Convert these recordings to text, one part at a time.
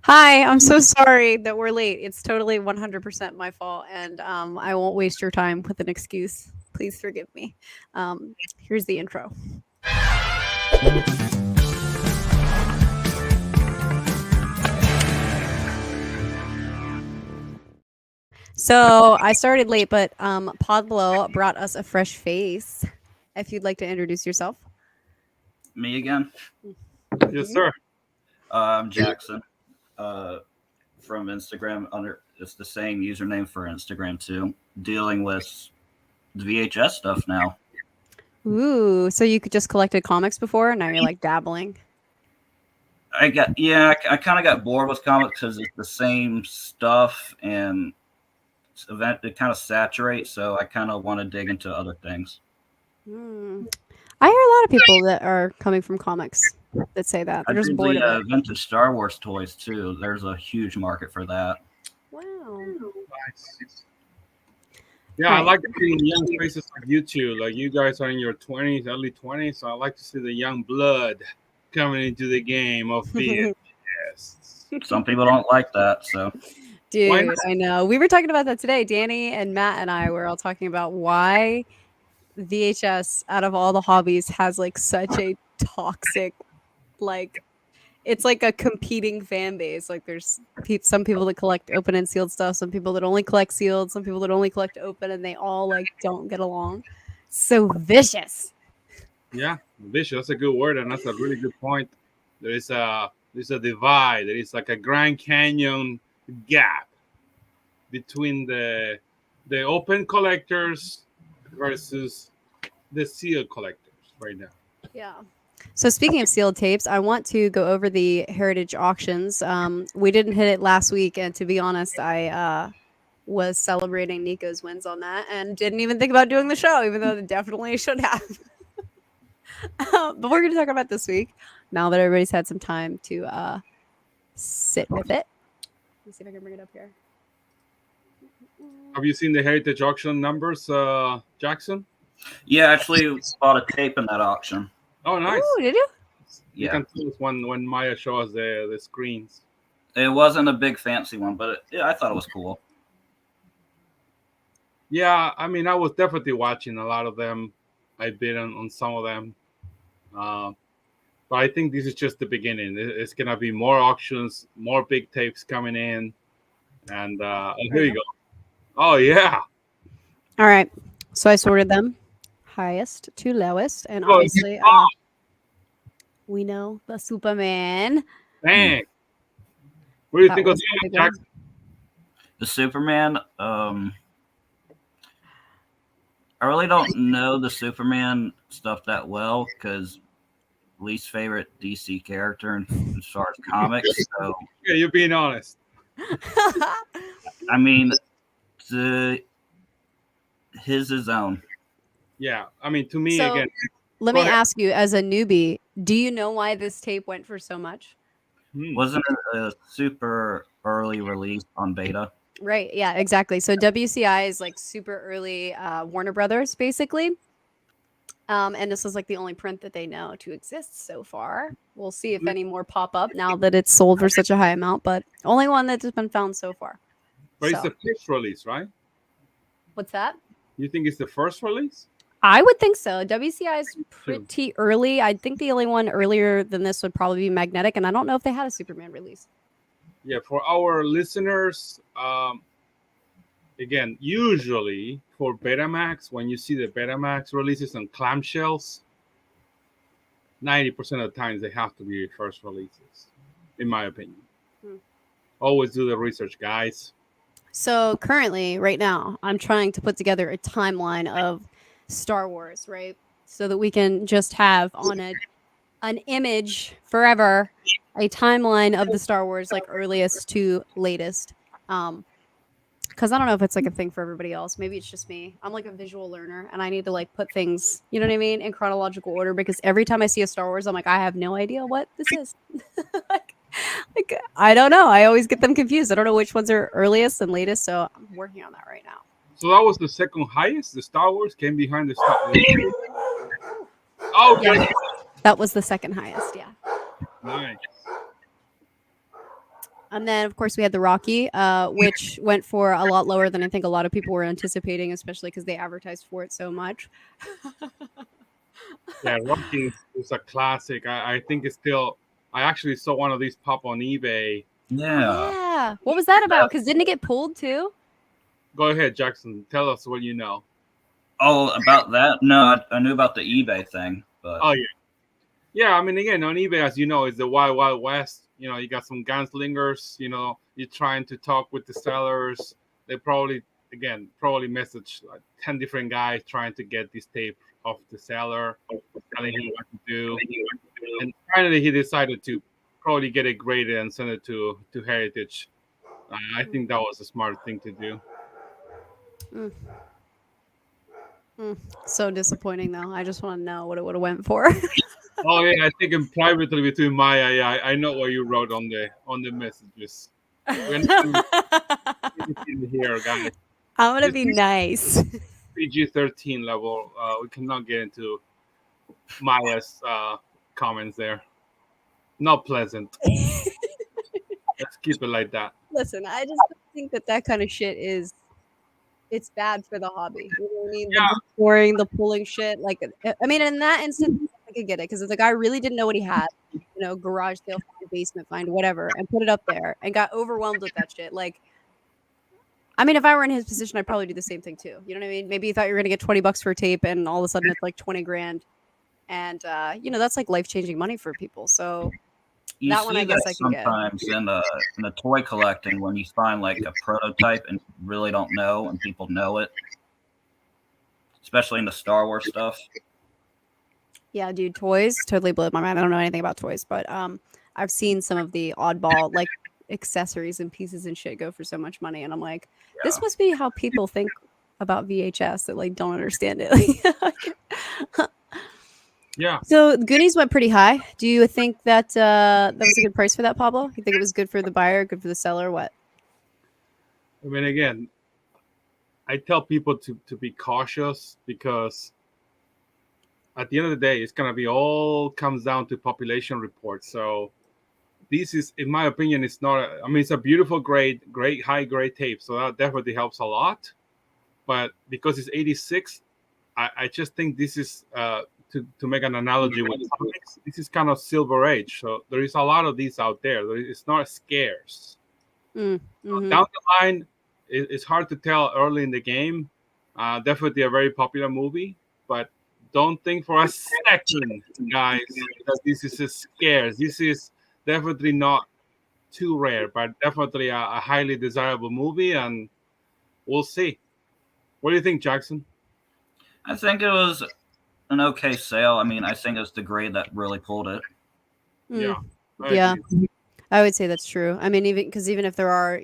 Hi, I'm so sorry that we're late. It's totally 100% my fault, and I won't waste your time with an excuse. Please forgive me. Here's the intro. So I started late, but Pablo brought us a fresh face. If you'd like to introduce yourself. Me again. Yes, Mhm. sir. I'm Jackson from Instagram. It's the same username for Instagram too. Dealing with VHS stuff now. Ooh, so you could just collected comics before, and now you're like dabbling. I kind of got bored with comics because it's the same stuff and it kind of saturates. So I kind of want to dig into other things. Hmm. I hear a lot of people that are coming from comics that say that I they're just do bored the of it. vintage Star Wars toys too. There's a huge market for that. Wow. Nice. Yeah, All I right. like seeing young faces like you two. Like you guys are in your 20s, early 20s. So I like to see the young blood coming into the game of VHS. Some people don't like that, so Why Dude, not? I know. We were talking about that today. Danny and Matt and I were all talking about why VHS out of all the hobbies has like such a toxic like it's like a competing fan base. Like there's some people that collect open and sealed stuff, some people that only collect sealed, some people that only collect open, and they all like don't get along. So vicious. Yeah, vicious. That's a good word, and that's a really good point. There's a divide. There is like a Grand Canyon gap between the open collectors versus the sealed collectors right now. Yeah. So speaking of sealed tapes, I want to go over the heritage auctions. We didn't hit it last week, and to be honest, I was celebrating Nico's wins on that, and didn't even think about doing the show, even though they definitely should have. But we're going to talk about this week now that everybody's had some time to sit with it. Let's see if I can bring it up here. Have you seen the heritage auction numbers, Jackson? yeah. Actually, bought a tape in that auction. Oh, Ooh, nice. did you? You Yeah. can tell us when Maya shows the screens. It wasn't a big fancy one, but I thought it was cool. Yeah, I mean, I was definitely watching a lot of them. I bid on some of them. Uh, but I think this is just the beginning. It's going to be more auctions, more big tapes coming in. And There here we you go. go. Oh, yeah. All right. So I sorted them highest to lowest, and Oh, obviously, we know the Superman. dang. What do you That think of was the that, big one. Jackson? The Superman. I really don't know the Superman stuff that well because least favorite DC character as far as comics. So Yeah, you're being honest. I mean, the his own. Yeah, I mean, to me, So again, let go me ahead. ask you, as a newbie, do you know why this tape went for so much? Hmm. Wasn't it a super early release on beta? Right. Yeah, exactly. So WCI is like super early Warner Brothers, basically. And this is like the only print that they know to exist so far. We'll see if any more pop up now that it's sold for such a high amount, but only one that's been found so far. But it's So, the first release, right? what's that? You think it's the first release? I would think so. WCI is Too. pretty early. I think the only one earlier than this would probably be Magnetic, and I don't know if they had a Superman release. Yeah, for our listeners, again, usually for Betamax, when you see the Betamax releases on clamshells, 90% of the times they have to be first releases, in my opinion. Hmm. Always do the research, guys. So currently, right now, I'm trying to put together a timeline of Star Wars, right? So that we can just have on an image forever a timeline of the Star Wars, like earliest to latest. Because I don't know if it's like a thing for everybody else. Maybe it's just me. I'm like a visual learner, and I need to like put things, you know what I mean, in chronological order. Because every time I see a Star Wars, I'm like, I have no idea what this is. like, I don't know. I always get them confused. I don't know which ones are earliest and latest. So I'm working on that right now. So that was the second highest. The Star Wars came behind the Star Wars. Oh, Yeah, okay. that was the second highest. Yeah. Nice. And then, of course, we had the Rocky, which went for a lot lower than I think a lot of people were anticipating, especially because they advertised for it so much. Yeah, Rocky is a classic. I think it's still. I actually saw one of these pop on eBay. Yeah. Yeah. What was that about? Because didn't it get pulled too? Go ahead, Jackson. Tell us what you know. Oh, about that? No, I knew about the eBay thing, but Oh yeah, yeah. I mean, again, on eBay, as you know, is the wild, wild west. You know, you got some gunslingers. You know, you're trying to talk with the sellers. They probably message like 10 different guys trying to get this tape off the seller, telling him what to do. And finally, he decided to probably get it graded and send it to Heritage. I think that was a smart thing to do. Mm. So disappointing, though. I just want to know what it would have went for. Oh yeah, I think in privately between Maya, yeah, I know what you wrote on the messages. We're not gonna get into here, guys. I'm gonna This be is nice. PG-13 level. We cannot get into Maya's comments there. Not pleasant. Let's keep it like that. Listen, I just think that kind of shit it's bad for the hobby. You know what I mean? The Yeah, book scoring, the pulling shit. Like, I mean, in that instance, I could get it because the guy really didn't know what he had. Garage sale, find, basement find, whatever, and put it up there and got overwhelmed with that shit. Like, I mean, if I were in his position, I'd probably do the same thing too. You know what I mean? Maybe you thought you were gonna get $20 for a tape, and all of a sudden it's like 20 grand, and that's like life changing money for people. So you that one, see I that guess I can get. sometimes in the toy collecting when you find like a prototype and really don't know and people know it, especially in the Star Wars stuff. Yeah, dude, toys totally blew my mind. I don't know anything about toys, but I've seen some of the oddball like accessories and pieces and shit go for so much money, and I'm like, this Yeah. must be how people think about VHS that like don't understand it. yeah. So Goonies went pretty high. Do you think that that was a good price for that, Pablo? You think it was good for the buyer, good for the seller? What? I mean, again, I tell people to be cautious because at the end of the day, it's gonna be all comes down to population reports. So this is, in my opinion, it's not. I mean, it's a beautiful, great high grade tape. So that definitely helps a lot. But because it's 86, I just think this is to make an analogy with comics. This is kind of silver age. So there is a lot of these out there. It's not scarce. Mm, mhm. Down the line, it's hard to tell early in the game. Definitely a very popular movie, but don't think for a second, guys, that this is a scarce. This is definitely not too rare, but definitely a highly desirable movie, and we'll see. What do you think, Jackson? I think it was an okay sale. I mean, I think it's the grade that really pulled it. Mm, Yeah, I yeah, agree. I would say that's true. I mean, even if there are,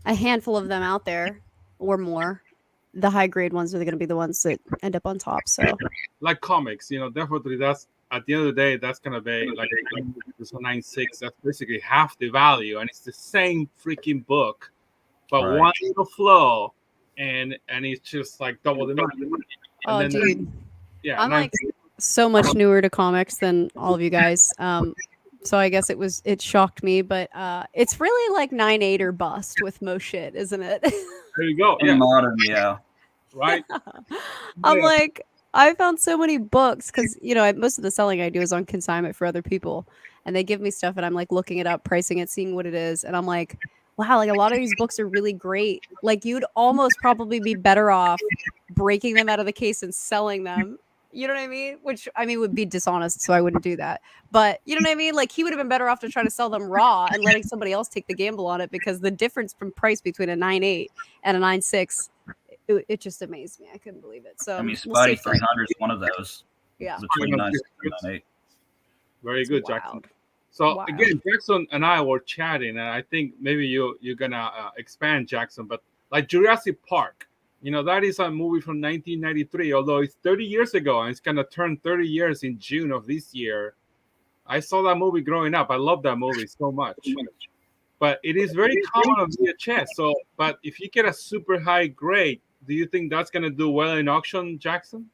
a handful of them out there or more, the high grade ones are going to be the ones that end up on top. So Like comics, definitely that's at the end of the day, that's gonna be like it's a 9.6. That's basically half the value, and it's the same freaking book, but Right. one little flow, and it's just like double the money. And oh, then dude, yeah, I'm like so much newer to comics than all of you guys. So I guess it shocked me, but it's really like 9.8 or bust with most shit, isn't it? there you go. In Yeah, modern, yeah. right. I'm Yeah. like, I found so many books because most of the selling I do is on consignment for other people, and they give me stuff, and I'm like looking it up, pricing it, seeing what it is, and I'm like, wow, like a lot of these books are really great. Like you'd almost probably be better off breaking them out of the case and selling them. You know what I mean? Which I mean would be dishonest, so I wouldn't do that. But you know what I mean? Like he would have been better off to try to sell them raw and letting somebody else take the gamble on it because the difference from price between a 9.8 and a 9.6, it just amazed me. I couldn't believe it. So I mean, we'll see. Spidey 300 is one of those. Yeah, Between 9.6 and 9.8. Very it's good, Jackson. wild. So Wow. again, Jackson and I were chatting, and I think maybe you're gonna expand, Jackson. But like Jurassic Park, that is a movie from 1993. Although it's 30 years ago, and it's gonna turn 30 years in June of this year. I saw that movie growing up. I love that movie so much. But it is very common on VHS. So, but if you get a super high grade, do you think that's gonna do well in auction, Jackson?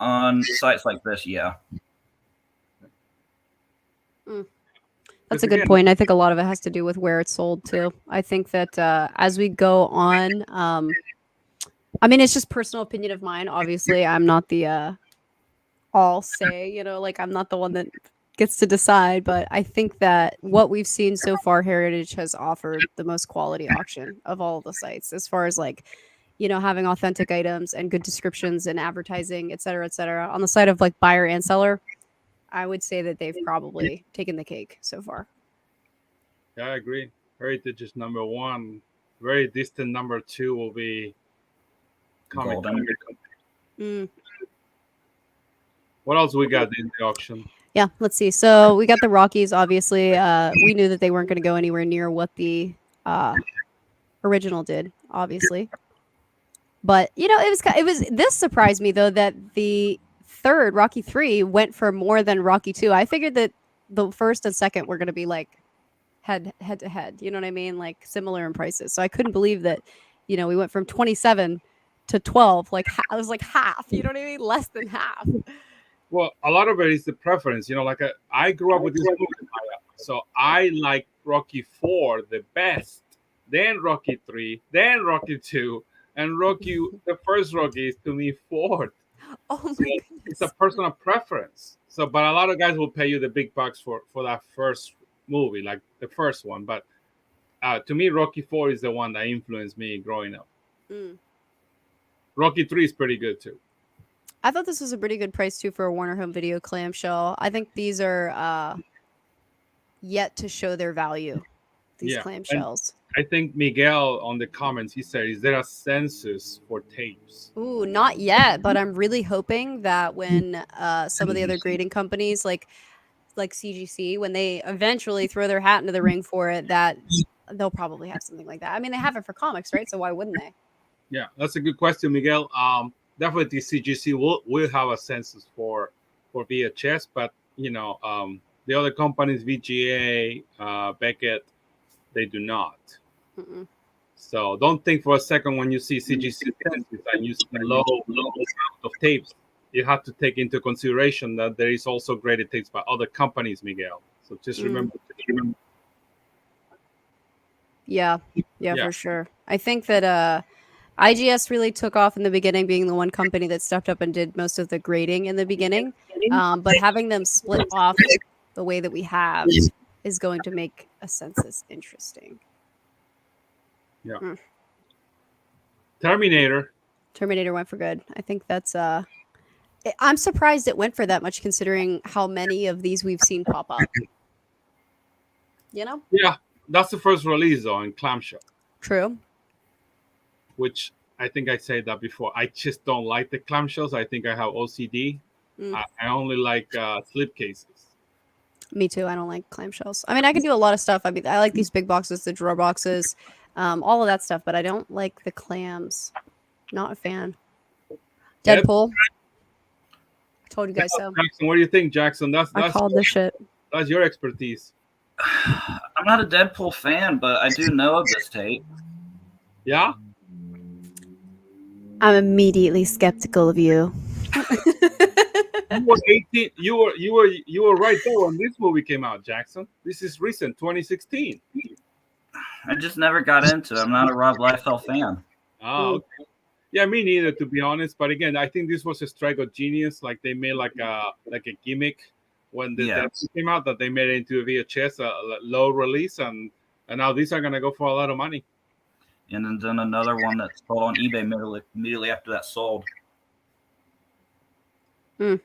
On sites like this, yeah. That's a good point. I think a lot of it has to do with where it's sold too. I think that as we go on, I mean, it's just personal opinion of mine. Obviously, I'm not the all say, like I'm not the one that gets to decide, but I think that what we've seen so far, Heritage has offered the most quality auction of all the sites as far as like, having authentic items and good descriptions and advertising, et cetera, et cetera. On the side of like buyer and seller, I would say that they've probably taken the cake so far. Yeah, I agree. Heritage is number one. Very distant number two will be Comic. Mm. What else we got in the auction? Yeah, let's see. So we got the Rockies. Obviously, we knew that they weren't going to go anywhere near what the original did. Obviously, but it was. This surprised me though that the third Rocky 3 went for more than Rocky 2. I figured that the first and second were going to be like head to head. You know what I mean? Like similar in prices. So I couldn't believe that. We went from 27 to 12. Like I was like half. You know what I mean? Less than half. Well, a lot of it is the preference. Like I grew up with this movie, so I like Rocky 4 the best, then Rocky 3, then Rocky 2, and Rocky. The first Rocky is to me fourth. Oh my goodness. It's a personal preference. So, but a lot of guys will pay you the big bucks for that first movie, like the first one. But to me, Rocky 4 is the one that influenced me growing up. Rocky 3 is pretty good too. I thought this was a pretty good price too for a Warner Home Video clamshell. I think these are yet to show their value. These clamshells. And I think Miguel on the comments, he said, "Is there a census for tapes?" Ooh, not yet, but I'm really hoping that when some of the other grading companies like CGC, when they eventually throw their hat into the ring for it, that they'll probably have something like that. I mean, they have it for comics, right? So why wouldn't they? Yeah, that's a good question, Miguel. Definitely CGC will have a census for VHS, but the other companies, VGA, Beckett, they do not. Mm-mm. So don't think for a second when you see CGC census and you see low amount of tapes, you have to take into consideration that there is also graded tapes by other companies, Miguel. So just remember. Yeah, for sure. I think that IGS really took off in the beginning, being the one company that stepped up and did most of the grading in the beginning. But having them split off the way that we have is going to make a census interesting. Yeah. Terminator went for good. I think that's I'm surprised it went for that much considering how many of these we've seen pop up. Yeah, that's the first release though in clamshell. True. Which I think I said that before. I just don't like the clamshells. I think I have OCD. I only like slipcases. Me too. I don't like clamshells. I mean, I can do a lot of stuff. I mean, I like these big boxes, the drawer boxes, all of that stuff, but I don't like the clams. Not a fan. Deadpool. I told you guys so. Jackson, what do you think, Jackson? I called this shit. That's your expertise. I'm not a Deadpool fan, but I do know of this tape. Yeah? I'm immediately skeptical of you. You were 18. You were right there when this movie came out, Jackson. This is recent, 2016. I just never got into it. I'm not a Rob Liefeld fan. Oh, okay. Yeah, me neither, to be honest. But again, I think this was a strike of genius. Like they made like a gimmick when the Deadpool came out, that they made it into a VHS, a low release, and now these are gonna go for a lot of money. And then another one that sold on eBay immediately after that sold. So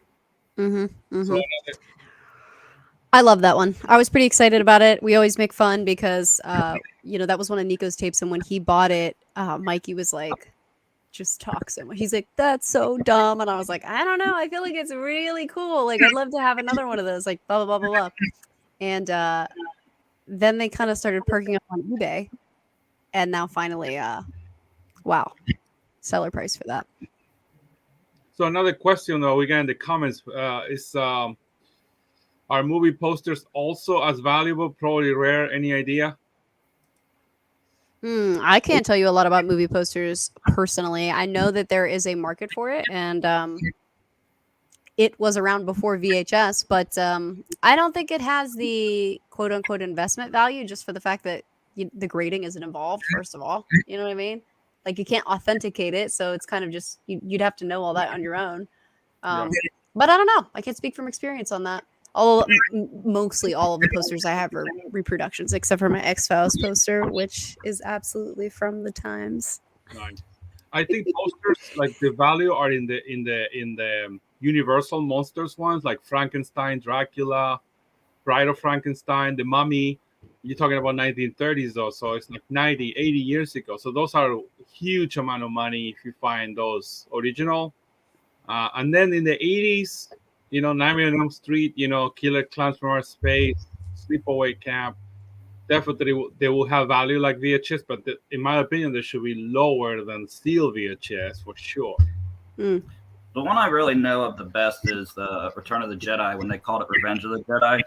I love that one. I was pretty excited about it. We always make fun because that was one of Nico's tapes, and when he bought it, Mikey was like, just talk so much. He's like, that's so dumb. And I was like, I don't know. I feel like it's really cool. Like, I'd love to have another one of those, like, blah, blah, blah, blah, blah. And then they kind of started perking up on eBay. And now finally, wow, seller price for that. So another question, though, we got in the comments is, are movie posters also as valuable, probably rare? Any idea? I can't tell you a lot about movie posters personally. I know that there is a market for it, and it was around before VHS, but I don't think it has the quote unquote investment value just for the fact that the grading isn't involved. First of all, you know what I mean? Like you can't authenticate it, so it's kind of just you'd have to know all that on your own. Yeah. But I don't know. I can't speak from experience on that. Mostly all of the posters I have are reproductions, except for my X-Files poster, which is absolutely from the times. Nice. I think posters like the value are in the Universal Monsters ones, like Frankenstein, Dracula, Bride of Frankenstein, The Mummy. You're talking about 1930s though, so it's like 90, 80 years ago. So those are a huge amount of money if you find those original. And then in the 80s, Nightmare on Elm Street, Killer Clowns from Outer Space, Sleepaway Camp, definitely they will have value like VHS, but in my opinion, they should be lower than steel VHS for sure. The one I really know of the best is the Return of the Jedi when they called it Revenge of the Jedi.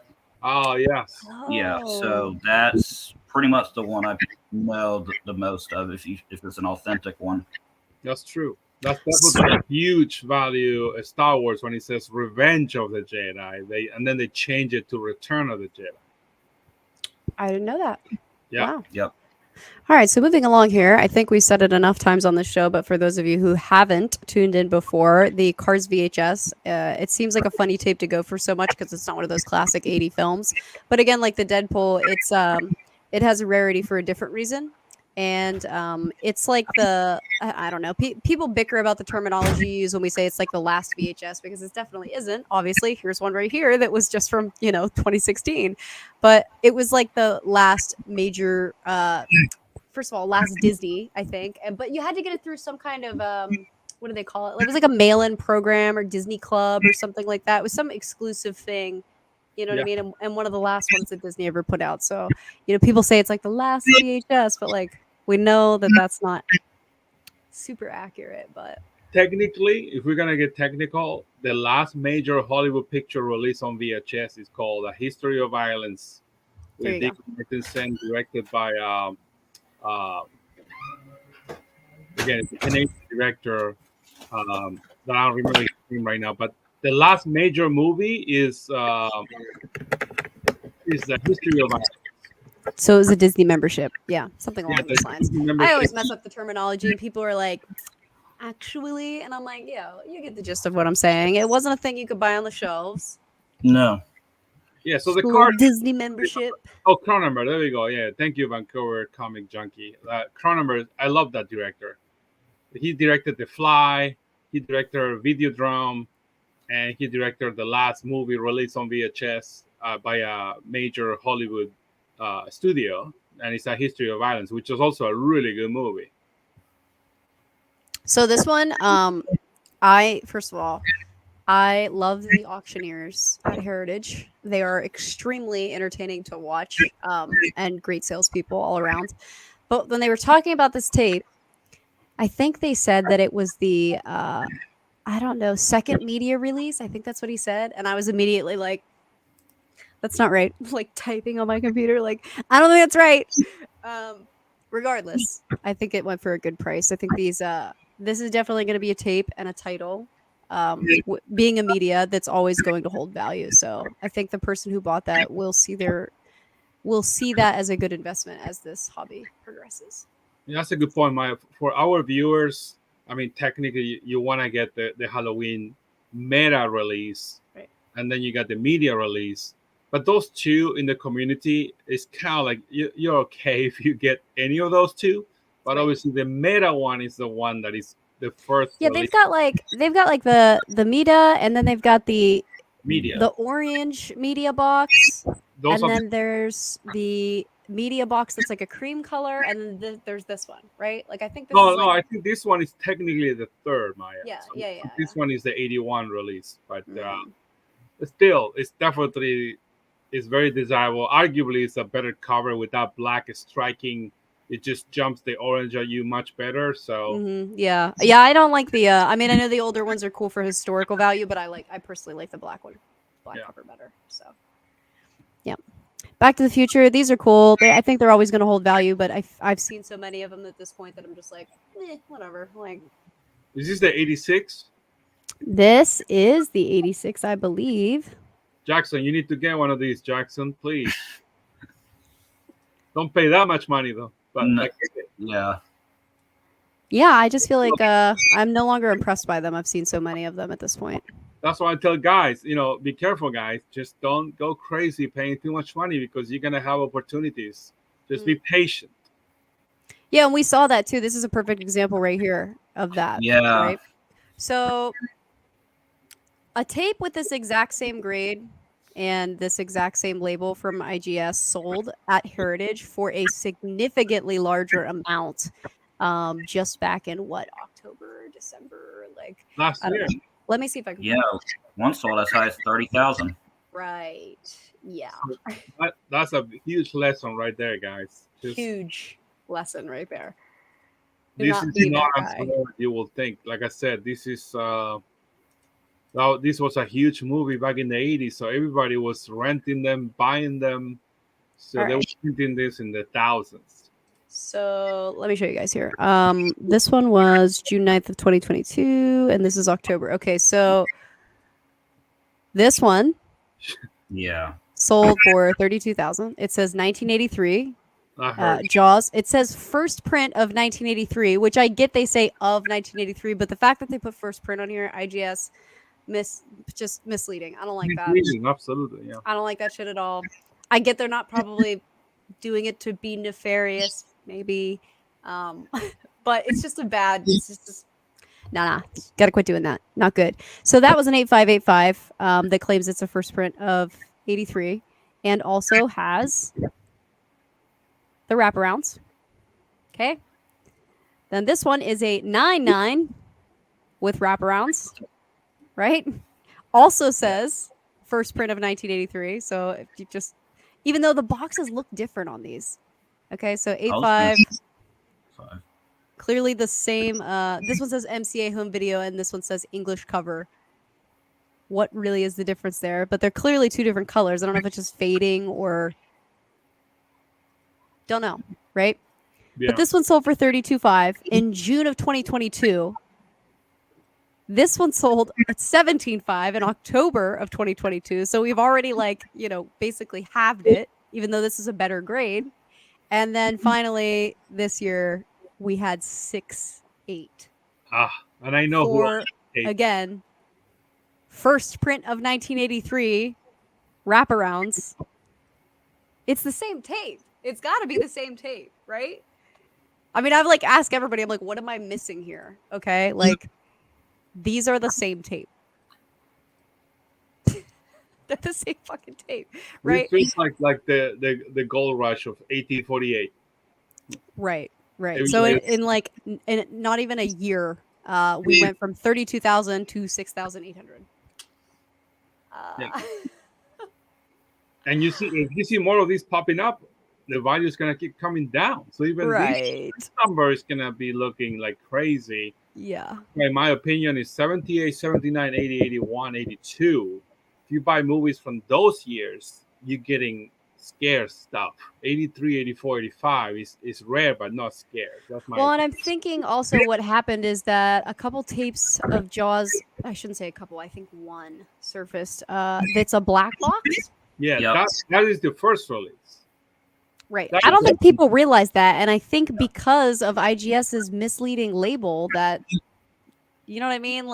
Oh, yes. Yeah, so that's pretty much the one I know the most of if it's an authentic one. That's true. That's definitely a huge value of Star Wars when it says Revenge of the Jedi. And then they change it to Return of the Jedi. I didn't know that. Yeah. Wow. Yep. All right, so moving along here, I think we said it enough times on the show, but for those of you who haven't tuned in before, the Cars VHS, it seems like a funny tape to go for so much because it's not one of those classic 80 films. But again, like the Deadpool, it has a rarity for a different reason. And it's like I don't know, people bicker about the terminology used when we say it's like the last VHS because it definitely isn't. Obviously, here's one right here that was just from, 2016. But it was like the last major first of all, last Disney, I think. But you had to get it through some kind of what do they call it? It was like a mail-in program or Disney Club or something like that. It was some exclusive thing, you know what I mean? And one of the last ones that Disney ever put out. So, people say it's like the last VHS, but like we know that that's not super accurate. But technically, if we're gonna get technical, the last major Hollywood picture released on VHS is called A History of Violence, with Dick Martinson, directed by again, it's a Canadian director that I don't remember his name right now. But the last major movie is The History of Violence. So it was a Disney membership. Yeah, something along those lines. I always mess up the terminology, and people are like, actually, and I'm like, yo, you get the gist of what I'm saying. It wasn't a thing you could buy on the shelves. No. Yeah, so the card Disney membership. Oh, Cronenberg, there we go. Yeah, thank you, Vancouver Comic Junkie. Cronenberg, I love that director. He directed The Fly, he directed Videodrome, and he directed the last movie released on VHS by a major Hollywood studio, and it's A History of Violence, which is also a really good movie. So this one, first of all, I love the auctioneers at Heritage. They are extremely entertaining to watch, and great salespeople all around. But when they were talking about this tape, I think they said that it was the I don't know, second media release. I think that's what he said, and I was immediately like, that's not right. Like typing on my computer, like I don't think that's right. Regardless, I think it went for a good price. I think this is definitely going to be a tape and a title. Being a media, that's always going to hold value. So I think the person who bought that will see that as a good investment as this hobby progresses. Yeah, that's a good point, Maya. For our viewers, I mean, technically, you want to get the Halloween meta release, right, and then you got the media release. But those two in the community is kind of like you're okay if you get any of those two. But obviously, the meta one is the one that is the first. Yeah, they've got like the media, and then they've got the media, the orange media box, those and then there's the media box that's like a cream color, and then there's this one, right? Like I think this no, I think this one is technically the third, Maya. Yeah, so yeah. This one is the 81 release, but still, it's definitely is very desirable. Arguably, it's a better cover with that black striking. It just jumps the orange at you much better. So yeah, I don't like the. I mean, I know the older ones are cool for historical value, but I personally like the black one, cover better. So yeah. Back to the Future. These are cool. I think they're always going to hold value, but I've seen so many of them at this point that I'm just like, whatever. Like, is this the 86? This is the 86, I believe. Jackson, you need to get one of these, Jackson, please. Don't pay that much money though. But No. like, Yeah. Yeah, I just feel like I'm no longer impressed by them. I've seen so many of them at this point. that's why I tell guys, be careful, guys. Just don't go crazy paying too much money because you're gonna have opportunities. Just be patient. Yeah, and we saw that too. This is a perfect example right here of that. Yeah. Right. So a tape with this exact same grade and this exact same label from IGS sold at Heritage for a significantly larger amount. Just back in what, October, December, like Last I don't year. know. Let me see if I can. Yeah. One sold as high as 30,000. Right. Yeah. That's a huge lesson right there, guys. Huge lesson right there. Do This not is be not that as guy. low as you will think. Like I said, this is now this was a huge movie back in the 80s, so everybody was renting them, buying them. So All they were right. printing this in the thousands. So let me show you guys here. This one was June 9th of 2022, and this is October. Okay, so this one Yeah. sold for 32,000. It says 1983. I heard. Jaws. It says first print of 1983, which I get they say of 1983, but the fact that they put first print on here, IGS, just misleading. I don't like that. Misleading, absolutely, yeah. I don't like that shit at all. I get they're not probably doing it to be nefarious, maybe, but it's just a bad. It's just nah. Gotta quit doing that. Not good. So that was an 8585 that claims it's a first print of 83, and also has the wraparounds. Okay. Then this one is a 99 with wraparounds, right? Also says first print of 1983. So if you just, even though the boxes look different on these. Okay, so 85, clearly the same. This one says MCA home video and this one says English cover. What really is the difference there? But they're clearly two different colors. I don't know if it's just fading or don't know, right? Yeah. But this one sold for 32.5 in June of 2022. This one sold at 17.5 in October of 2022. So we've already basically halved it, even though this is a better grade. And then finally this year we had 6.8. And I know for, who again, first print of 1983 wraparounds. It's the same tape. It's got to be the same tape, right? I mean, I've asked everybody, I'm like, what am I missing here? Okay, these are the same tape. They're the same fucking tape, right? It feels like the gold rush of 1848. Right. So in not even a year, we went from 32,000 to 6,800. Yeah. And if you see more of these popping up, the value is gonna keep coming down. So even this number is gonna be looking like crazy. Yeah. In my opinion, is 78, 79, 80, 81, 82. If you buy movies from those years, you're getting scarce stuff. 83, 84, 85 is rare, but not scarce. That's my and I'm thinking also what happened is that a couple tapes of Jaws, I shouldn't say a couple, I think one surfaced. That's a black box. Yeah, Yep. that is the first release. Right. I don't think people realize that. And I think because of IGS's misleading label that, you know what I mean?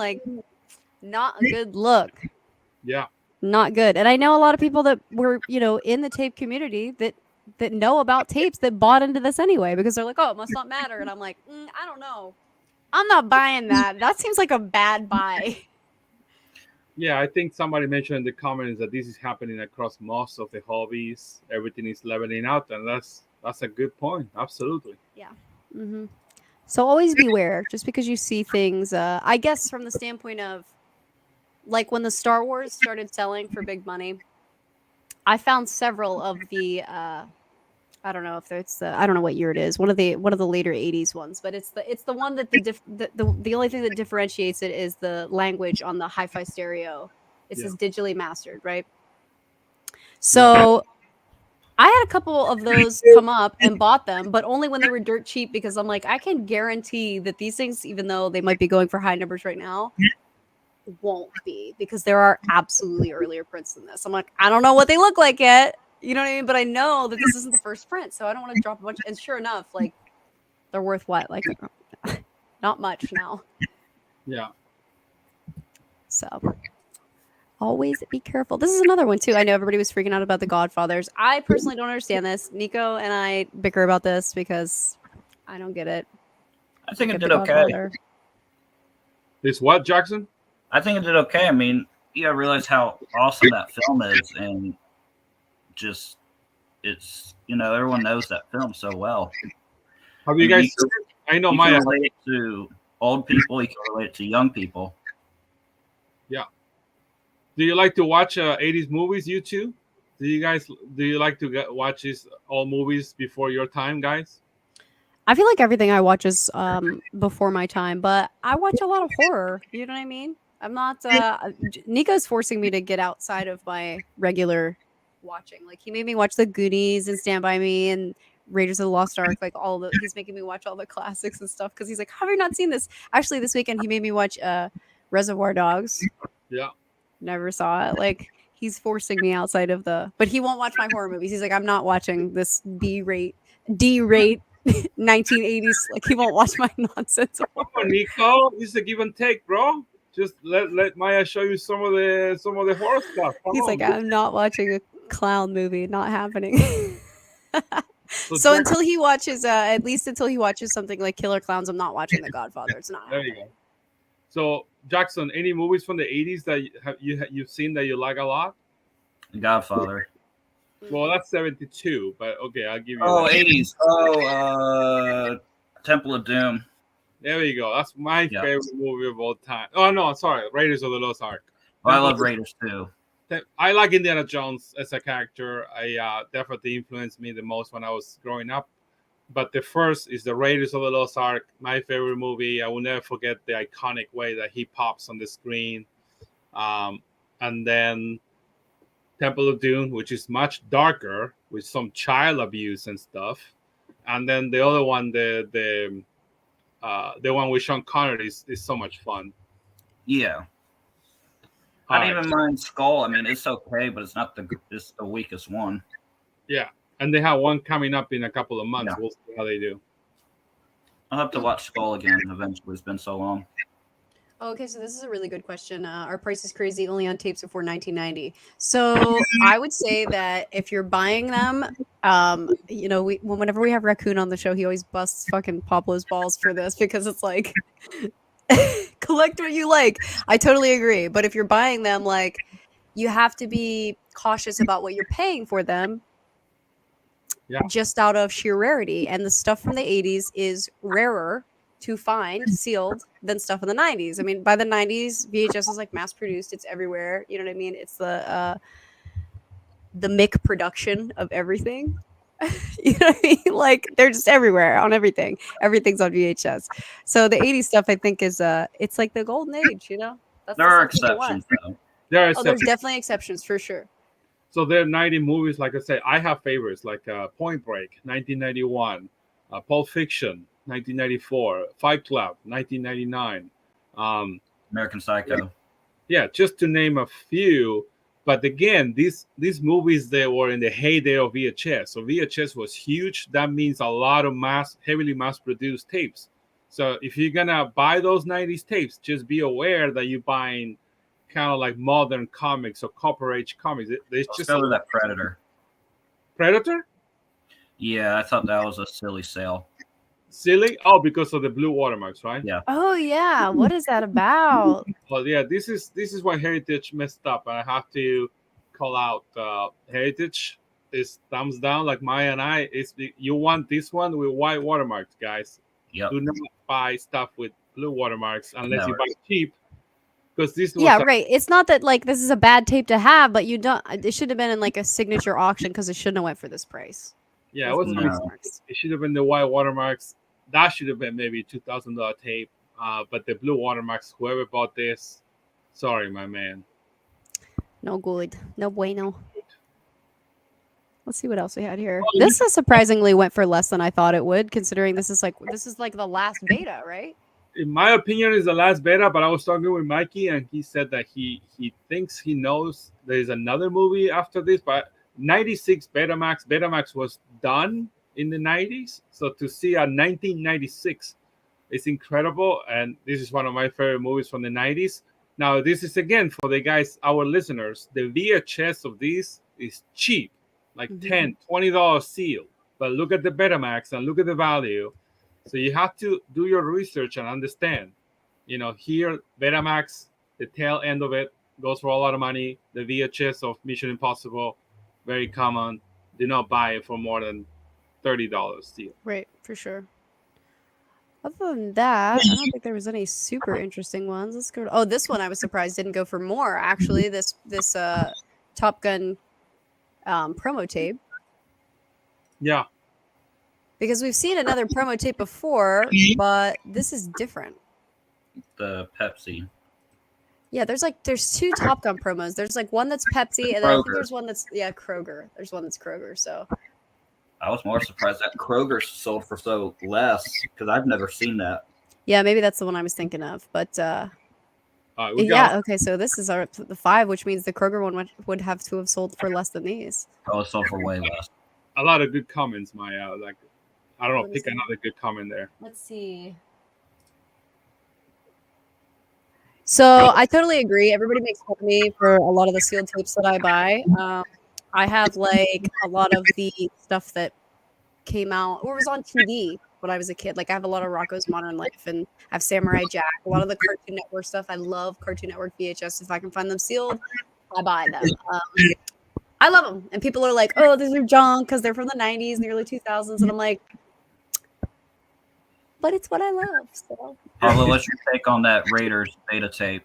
Not a good look. Yeah. Not good. And I know a lot of people that were, in the tape community that know about tapes that bought into this anyway because they're like, oh, it must not matter. And I'm like, I don't know. I'm not buying that. That seems like a bad buy. Yeah, I think somebody mentioned in the comments that this is happening across most of the hobbies. Everything is leveling out, and that's a good point. Absolutely. Yeah. Mm-hmm. So always beware. Just because you see things, I guess from the standpoint of, when the Star Wars started selling for big money, I found several of the, I don't know if it's I don't know what year it is. One of the later 80s ones, but it's the one that the only thing that differentiates it is the language on the hi-fi stereo. It says digitally mastered, right? So I had a couple of those come up and bought them, but only when they were dirt cheap because I'm like, I can guarantee that these things, even though they might be going for high numbers right now, won't be, because there are absolutely earlier prints than this. I'm like, I don't know what they look like yet. You know what I mean? But I know that this isn't the first print, so I don't want to drop a bunch. And sure enough, like, they're worth what? Like, not much now. Yeah. So always be careful. This is another one too. I know everybody was freaking out about The Godfathers. I personally don't understand this. Nico and I bicker about this because I don't get it. I think it Get did The okay. Godfather. This what, Jackson? I think it did okay. I mean, you gotta realize how awesome that film is, and just it's everyone knows that film so well. Have you guys? I know You Maya. can relate it to old people. You can relate it to young people. Yeah. Do you like to watch 80s movies? You too? Do you like to watch these old movies before your time, guys? I feel like everything I watch is before my time, but I watch a lot of horror. You know what I mean? I'm not. Nico's forcing me to get outside of my regular watching. Like, he made me watch The Goonies and Stand By Me and Raiders of the Lost Ark. Like, he's making me watch all the classics and stuff because he's like, "Have you not seen this?" Actually, this weekend he made me watch Reservoir Dogs. Yeah. Never saw it. Like, he's forcing me outside of but he won't watch my horror movies. He's like, "I'm not watching this D-rate 1980s." Like, he won't watch my nonsense. Come on, Nico. It's a give and take, bro. Just let Maya show you some of the horror stuff. He's like, "I'm not watching a clown movie. Not happening." So until he watches, at least until he watches something like Killer Clowns, I'm not watching The Godfather. It's not. There you go. So, Jackson, any movies from the 80s that you've seen that you like a lot? The Godfather. Well, that's 72, but okay, I'll give you. Oh, that. 80s. Oh, Temple of Doom. There you go. That's my favorite movie of all time. Oh no, sorry, Raiders of the Lost Ark. Oh, I love Raiders too. I like Indiana Jones as a character. I definitely influenced me the most when I was growing up. But the first is the Raiders of the Lost Ark, my favorite movie. I will never forget the iconic way that he pops on the screen. And then Temple of Doom, which is much darker with some child abuse and stuff. And then the other one, the one with Sean Connery is so much fun. Yeah. I didn't even mind Skull. I mean, it's okay, but it's not it's the weakest one. Yeah. And they have one coming up in a couple of months. Yeah. We'll see how they do. I'll have to watch Skull again eventually. It's been so long. Okay, so this is a really good question. Are prices crazy only on tapes before 1990? So I would say that if you're buying them, whenever we have Raccoon on the show, he always busts fucking Pablo's balls for this, because it's like, collect what you like. I totally agree. But if you're buying them, like, you have to be cautious about what you're paying for them. Yeah. Just out of sheer rarity. And the stuff from the 80s is rarer to find sealed than stuff in the 90s. I mean, by the 90s, VHS was like mass produced. It's everywhere. You know what I mean? It's the Mick production of everything. You know what I mean? Like, they're just everywhere on everything. Everything's on VHS. So the 80s stuff, I think, is it's like the golden age, you know? That's There are exceptions, though. There are there's definitely exceptions for sure. So there are 90 movies, like I said. I have favorites like Point Break, 1991, Pulp Fiction, 1994, Fight Club, 1999. American Psycho. Yeah, just to name a few. But again, these movies, they were in the heyday of VHS. So VHS was huge. That means a lot of heavily mass-produced tapes. So if you're gonna buy those 90s tapes, just be aware that you're buying kind of like modern comics or Copper Age comics. There's Let's just go to that Predator. Predator? Yeah, I thought that was a silly sale. Silly? Oh, because of the blue watermarks, right? Yeah. Oh yeah, what is that about? Well, yeah, this is why Heritage messed up, and I have to call out Heritage. Is thumbs down, like Maya and I. You want this one with white watermarks, guys. Yep. Do not buy stuff with blue watermarks unless you Never. buy cheap. Because this was Right. It's not that like this is a bad tape to have, but you don't. It should have been in like a signature auction, because it shouldn't have went for this price. Yeah, it should have been the white watermarks. That should have been maybe $2,000 tape. But the blue watermarks, whoever bought this, sorry, my man. No good. No bueno. Let's see what else we had here. This surprisingly went for less than I thought it would, considering this is like the last beta, right? in my opinion, is the last beta. But I was talking with Mikey, and he said that he thinks he knows there is another movie after this. But 96 Betamax was done in the 90s. So to see a 1996 is incredible, and this is one of my favorite movies from the 90s. Now, this is again for the guys, our listeners. The VHS of this is cheap, like $10, $20 seal. But look at the Betamax and look at the value. So you have to do your research and understand. Here Betamax, the tail end of it goes for a lot of money. The VHS of Mission Impossible, very common. Do not buy it for more than $30 still. Right, for sure. Other than that, I don't think there was any super interesting ones. Let's go. Oh, this one I was surprised didn't go for more. Actually, this Top Gun promo tape. Yeah. Because we've seen another promo tape before, but this is different. The Pepsi. Yeah, there's two Top Gun promos. There's like one that's Pepsi, and then I think there's one that's Kroger. There's one that's Kroger. So I was more surprised that Kroger sold for so less because I've never seen that. Yeah, maybe that's the one I was thinking of. But okay. So this is the 5, which means the Kroger one would have to have sold for less than these. Oh, it sold for way less. A lot of good comments, Maya. Like, I don't know, pick another good comment there. Let's see. So I totally agree. Everybody makes fun of me for a lot of the sealed tapes that I buy. I have like a lot of the stuff that came out or was on TV when I was a kid. Like I have a lot of Rocko's Modern Life and I have Samurai Jack, a lot of the Cartoon Network stuff. I love Cartoon Network VHS. If I can find them sealed, I buy them. I love them. And people are like, oh, these are junk because they're from the 90s and the early 2000s. And I'm like, but it's what I love. So. Although, what's your take on that Raiders beta tape?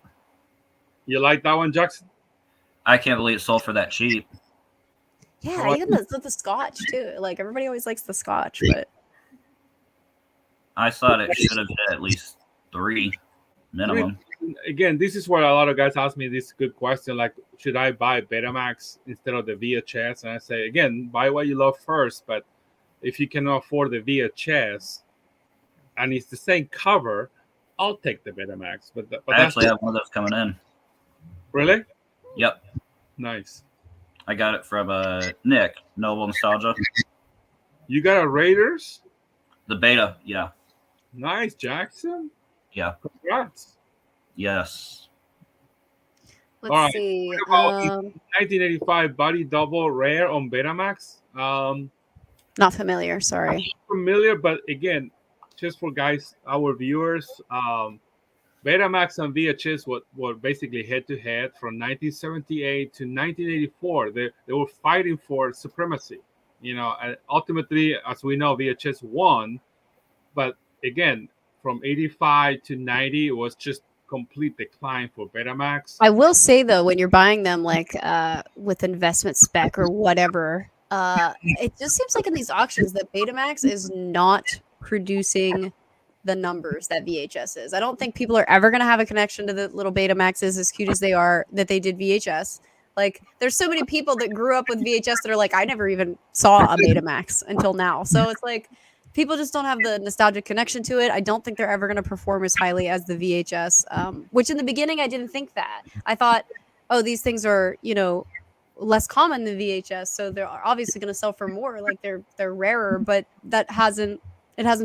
You like that one, Jackson? I can't believe it sold for that cheap. Yeah, even the Scotch too. Like everybody always likes the Scotch, but I thought it should have hit at least 3 minimum. Again, this is where a lot of guys ask me this good question, like, should I buy Betamax instead of the VHS? And I say, again, buy what you love first. But if you cannot afford the VHS and it's the same cover, I'll take the Betamax. But I actually have one of those coming in. Really? Yep. Nice. I got it from Nick, Noble Nostalgia. You got a Raiders? The beta, yeah. Nice, Jackson. Yeah. Congrats. Yes. Let's see. 1985 Body Double Rare on Betamax. Not familiar, sorry. Familiar, but again, just for guys, our viewers, Betamax and VHS were basically head-to-head from 1978 to 1984. They were fighting for supremacy. And ultimately, as we know, VHS won. But again, from 85 to 90, it was just complete decline for Betamax. I will say, though, when you're buying them like with investment spec or whatever, it just seems like in these auctions that Betamax is not producing the numbers that VHS is. I don't think people are ever going to have a connection to the little Betamaxes, as cute as they are, that they did VHS. Like, there's so many people that grew up with VHS that are like, I never even saw a Betamax until now. So it's like, people just don't have the nostalgic connection to it. I don't think they're ever going to perform as highly as the VHS, which in the beginning, I didn't think that. I thought, oh, these things are, less common than VHS. So they're obviously going to sell for more. Like they're rarer, but it hasn't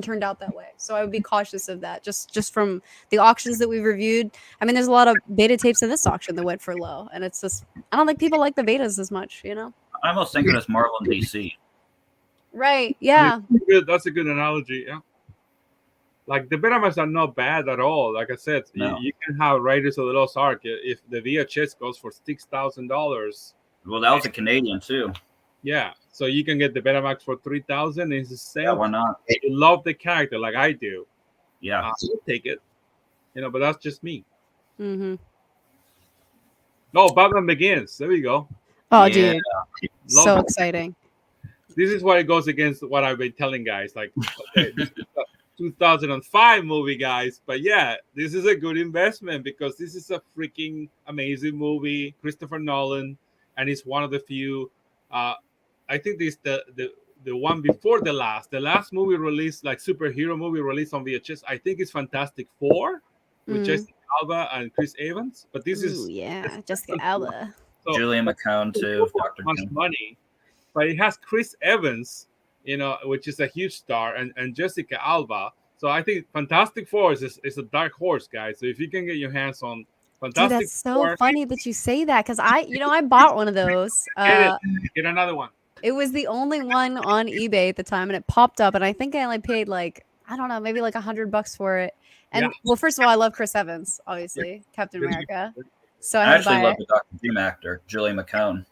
turned out that way. So I would be cautious of that just from the auctions that we've reviewed. I mean, there's a lot of beta tapes in this auction that went for low, and it's just, I don't think people like the betas as much, I almost think of it as Marvel and DC. Right. Yeah. That's a good analogy. Yeah. Like the Betamax are not bad at all. Like I said, no. you can have Raiders of the Lost Ark if the VHS goes for $6,000. Well, that was a Canadian too. Yeah, so you can get the Betamax for $3,000. It's the same. Yeah, why not? You love the character like I do. Yeah, I'll take it. But that's just me. Mm-hmm. No, Batman Begins. There we go. Oh, yeah. dude, so exciting. This is why it goes against what I've been telling guys. Like, okay, this is a 2005 movie, guys. But yeah, this is a good investment because this is a freaking amazing movie. Christopher Nolan, and it's one of the few. I think this the the one before the last movie released, like superhero movie released on VHS, I think it's Fantastic Four with Mm. Jessica Alba and Chris Evans. But this Ooh, is yeah, Jessica Alba. so Julian McCone too, Dr. much Doom. money, but it has Chris Evans, which is a huge star, and Jessica Alba. So I think Fantastic Four is a dark horse, guys. So if you can get your hands on Dude, Fantastic that's so Four, funny that you say that because I bought one of those. get it. Get another one. It was the only one on eBay at the time, and it popped up, and I think I only paid like I don't know, maybe like $100 for it. And Yeah. well, first of all, I love Chris Evans, obviously, Captain America. So I I had to actually buy love it. the Dr. Doom actor, Julian McCone.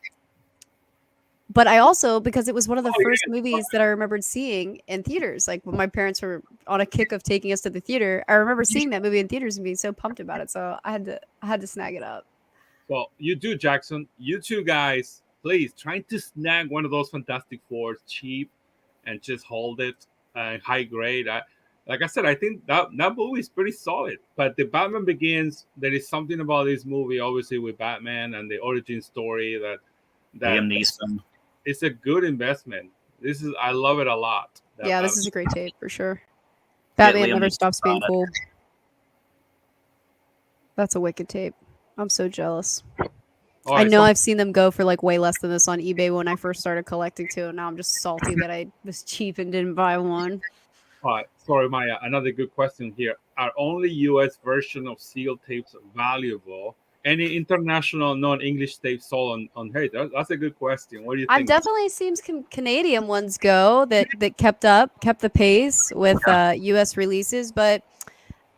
But I also, because it was one of the Oh, first yeah. movies that I remembered seeing in theaters, like when my parents were on a kick of taking us to the theater, I remember seeing that movie in theaters and being so pumped about it. So I had to snag it up. Well, you do, Jackson. You two guys, please try to snag one of those Fantastic Fours cheap and just hold it high grade. Like I said, I think that movie is pretty solid. But the Batman Begins, there is something about this movie, obviously with Batman and the origin story that Liam Neeson. it's a good investment. I love it a lot. Yeah, this is a great tape for sure. Get Batman Liam never Neeson stops being on it. cool. That's a wicked tape. I'm so jealous. All I right, know so- I've seen them go for like way less than this on eBay when I first started collecting too. And now I'm just salty that I was cheap and didn't buy one. All right, sorry, Maya. Another good question here. Are only U.S. version of sealed tapes valuable? Any international non-English tapes sold on? Hey, that's a good question. What do you think? I've definitely seen some Canadian ones go that kept the pace with US releases, but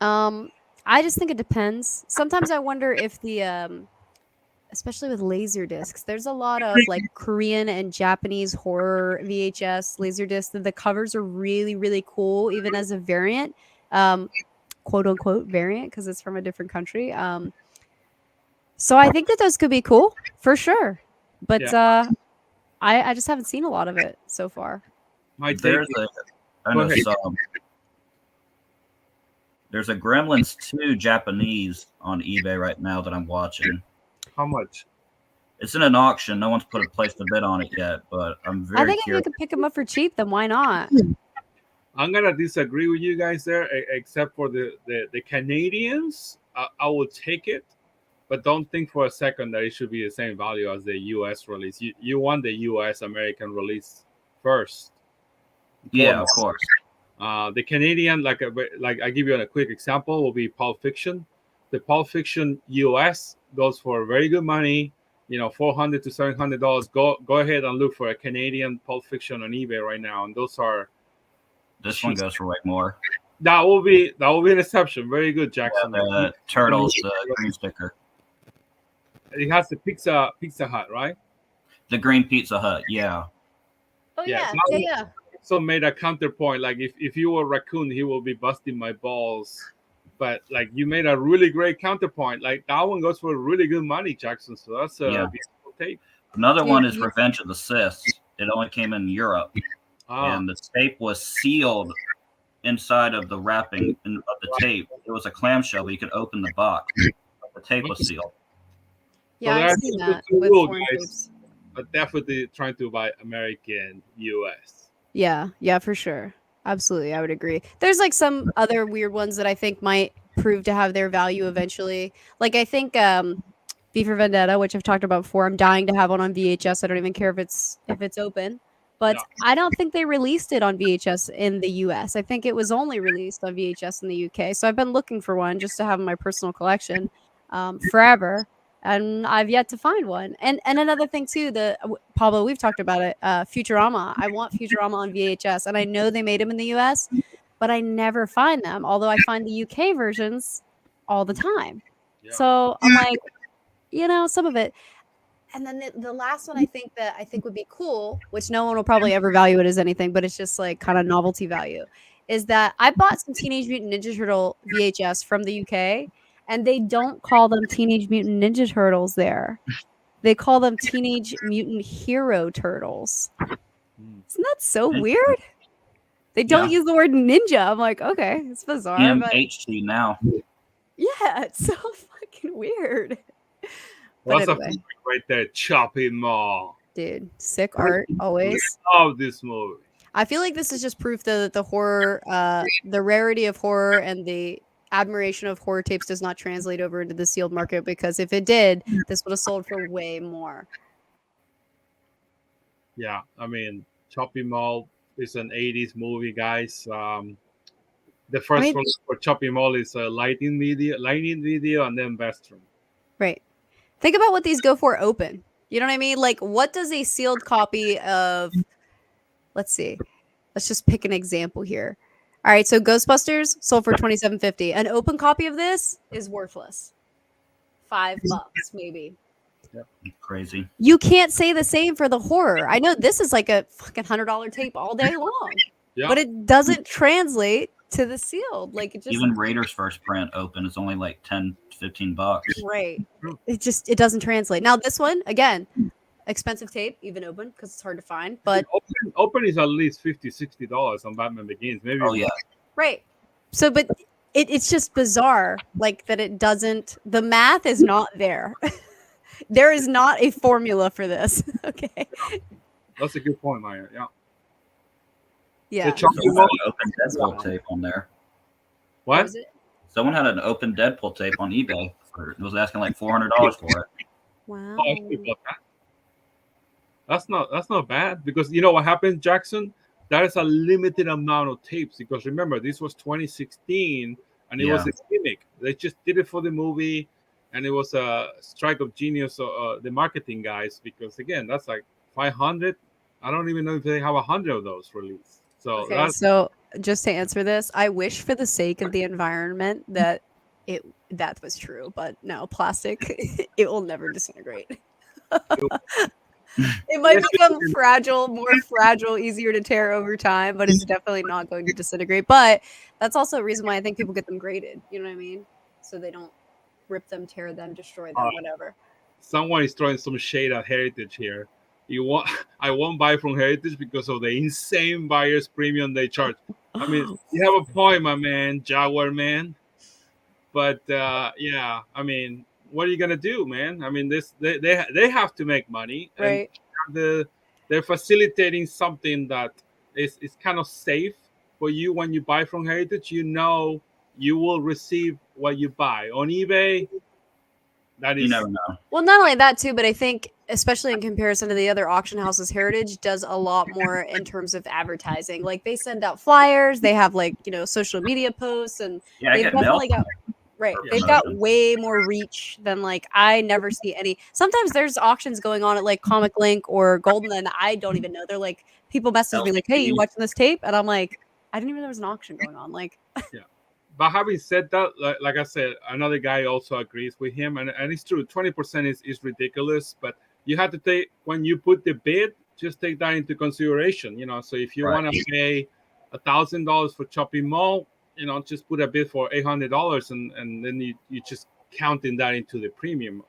I just think it depends. Sometimes I wonder if the especially with laser discs, there's a lot of like Korean and Japanese horror VHS laser discs that the covers are really really cool even as a variant. Quote unquote variant because it's from a different country. So I think that those could be cool for sure. But I just haven't seen a lot of it so far. My take There's is- I Go know ahead. some. There's a Gremlins 2 Japanese on eBay right now that I'm watching. how much? It's in an auction. No one's put a place to bid on it yet, but I'm I very think if you curious. could pick them up for cheap, then why not? I'm gonna disagree with you guys there, except for the Canadians. I will take it, but don't think for a second that it should be the same value as the U.S. release. You want the U.S. American release first. Yeah, of course. The Canadian, like I give you a quick example, will be Pulp Fiction. The Pulp Fiction US goes for very good money, $400 to $700. Go ahead and look for a Canadian Pulp Fiction on eBay right now, and those are This one goes for way more. that will be an exception. Very good, Yeah, Jackson. the Turtles, the green sticker. It has the Pizza Hut, right? The green Pizza Hut, yeah. Oh Yeah, yeah. So made a counterpoint, like if you were Raccoon, he will be busting my balls. But like you made a really great counterpoint. Like that one goes for really good money, Jackson. So that's a beautiful tape. Another one is Yeah. Revenge of the Sith. It only came in Europe, and the tape was sealed inside of the wrapping of the tape. It was a clamshell, but you could open the box. The tape was sealed. Yeah, So I've that's seen the that two with rule, foreign guys. tapes. But definitely trying to buy American US. Yeah, for sure. Absolutely, I would agree. There's like some other weird ones that I think might prove to have their value eventually. Like I think V for Vendetta, which I've talked about before, I'm dying to have one on VHS. I don't even care if it's open. But Yeah. I don't think they released it on VHS in the US. I think it was only released on VHS in the UK. So I've been looking for one just to have in my personal collection forever. And I've yet to find one. And another thing too, Pablo, we've talked about it. Futurama. I want Futurama on VHS, and I know they made them in the US, but I never find them. Although I find the UK versions all the time. Yeah. So I'm like, some of it. And then the last one I think would be cool, which no one will probably ever value it as anything, but it's just like kind of novelty value, is that I bought some Teenage Mutant Ninja Turtle VHS from the UK, and they don't call them Teenage Mutant Ninja Turtles there. They call them Teenage Mutant Hero Turtles. Isn't that so weird? They don't use the word ninja. I'm like, okay, it's bizarre. But TMHT now. yeah, it's so fucking weird. Well, But that's anyway. a right there. Chop him all. dude. Sick art always. Love this movie. I feel like this is just proof that the horror, the rarity of horror and the admiration of horror tapes does not translate over into the sealed market, because if it did, this would have sold for way more. Yeah, I mean, Chopping Mall is an 80s movie, guys. The first one for Chopping Mall is lighting video, and then Vestron. Right. Think about what these go for open. You know what I mean? Like, what does a sealed copy of, let's see, let's just pick an example here. All right, so Ghostbusters sold for $27.50. An open copy of this is worthless. $5 maybe. Yep. Crazy. You can't say the same for the horror. I know this is like a fucking $100 tape all day long, but it doesn't translate to the sealed. Like, it just, even Raiders first print open is only like $10-15. Right. It doesn't translate. Now this one, again, expensive tape, even open, because it's hard to find. But open is at least $50-$60 on Batman Begins. Maybe. Oh yeah. Right. So, but it's just bizarre, like, that it doesn't. The math is not there. There is not a formula for this. Okay. That's a good point, Maya. Yeah. Yeah. Someone had an open Deadpool tape on there. What? Was it? Someone had an open Deadpool tape on eBay. It was asking like $400 for it. Wow. That's not bad, because you know what happens, Jackson? That is a limited amount of tapes, because remember, this was 2016 and it was a gimmick. They just did it for the movie, and it was a strike of genius, the marketing guys, because again, that's like 500. I don't even know if they have 100 of those released. So okay, so just to answer this, I wish for the sake of the environment that that was true, but no, plastic, it will never disintegrate. It might become more fragile, easier to tear over time, but it's definitely not going to disintegrate. But that's also a reason why I think people get them graded. You know what I mean? So they don't rip them, tear them, destroy them, whatever. Someone is throwing some shade at Heritage here. I won't buy from Heritage because of the insane buyer's premium they charge. I mean, you have a point, my man, Jaguar man. But yeah, I mean, what are you gonna do, man? I mean, they have to make money, right? And they're facilitating something that is kind of safe for you when you buy from Heritage. You know, you will receive what you buy on eBay. That is, you never know. Well, not only that too, but I think, especially in comparison to the other auction houses, Heritage does a lot more in terms of advertising. Like, they send out flyers, they have, like, you know, social media posts, and they've definitely got. Right. They've got way more reach than, like, I never see any. Sometimes there's auctions going on at like Comic Link or Golden, and I don't even know. They're like, people message me like, "Hey, you watching this tape?" And I'm like, I didn't even know there was an auction going on. Like, yeah. But having said that, like I said, another guy also agrees with him, and it's true. 20% is ridiculous, but you have to take, when you put the bid, just take that into consideration. You know, so if you want to pay $1,000 for Chopping Mall, you know, just put a bid for $800, and then you just counting that into the premium.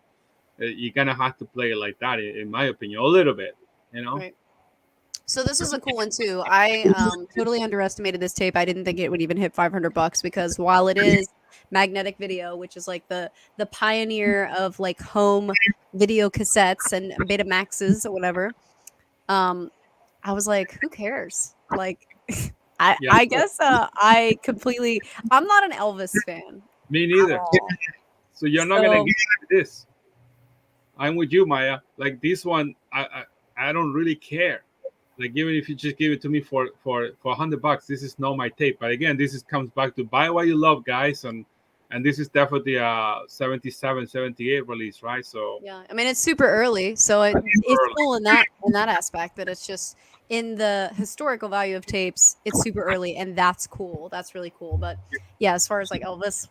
You're gonna have to play it like that, in my opinion, a little bit. You know. Right. So this is a cool one too. I totally underestimated this tape. I didn't think it would even hit $500 because while it is magnetic video, which is like the pioneer of like home video cassettes and Betamaxes or whatever, I was like, who cares? Like, I guess I'm not an Elvis fan. Me neither. So you're not gonna get this. I'm with you, Maya. Like this one, I don't really care. Like, even if you just give it to me for $100, this is not my tape. But again, comes back to buy what you love, guys, and this is definitely a 77, 78 release, right? So yeah, I mean, it's super early, so it's cool in that aspect, that it's just in the historical value of tapes, it's super early, and that's cool. That's really cool. But yeah, as far as like Elvis,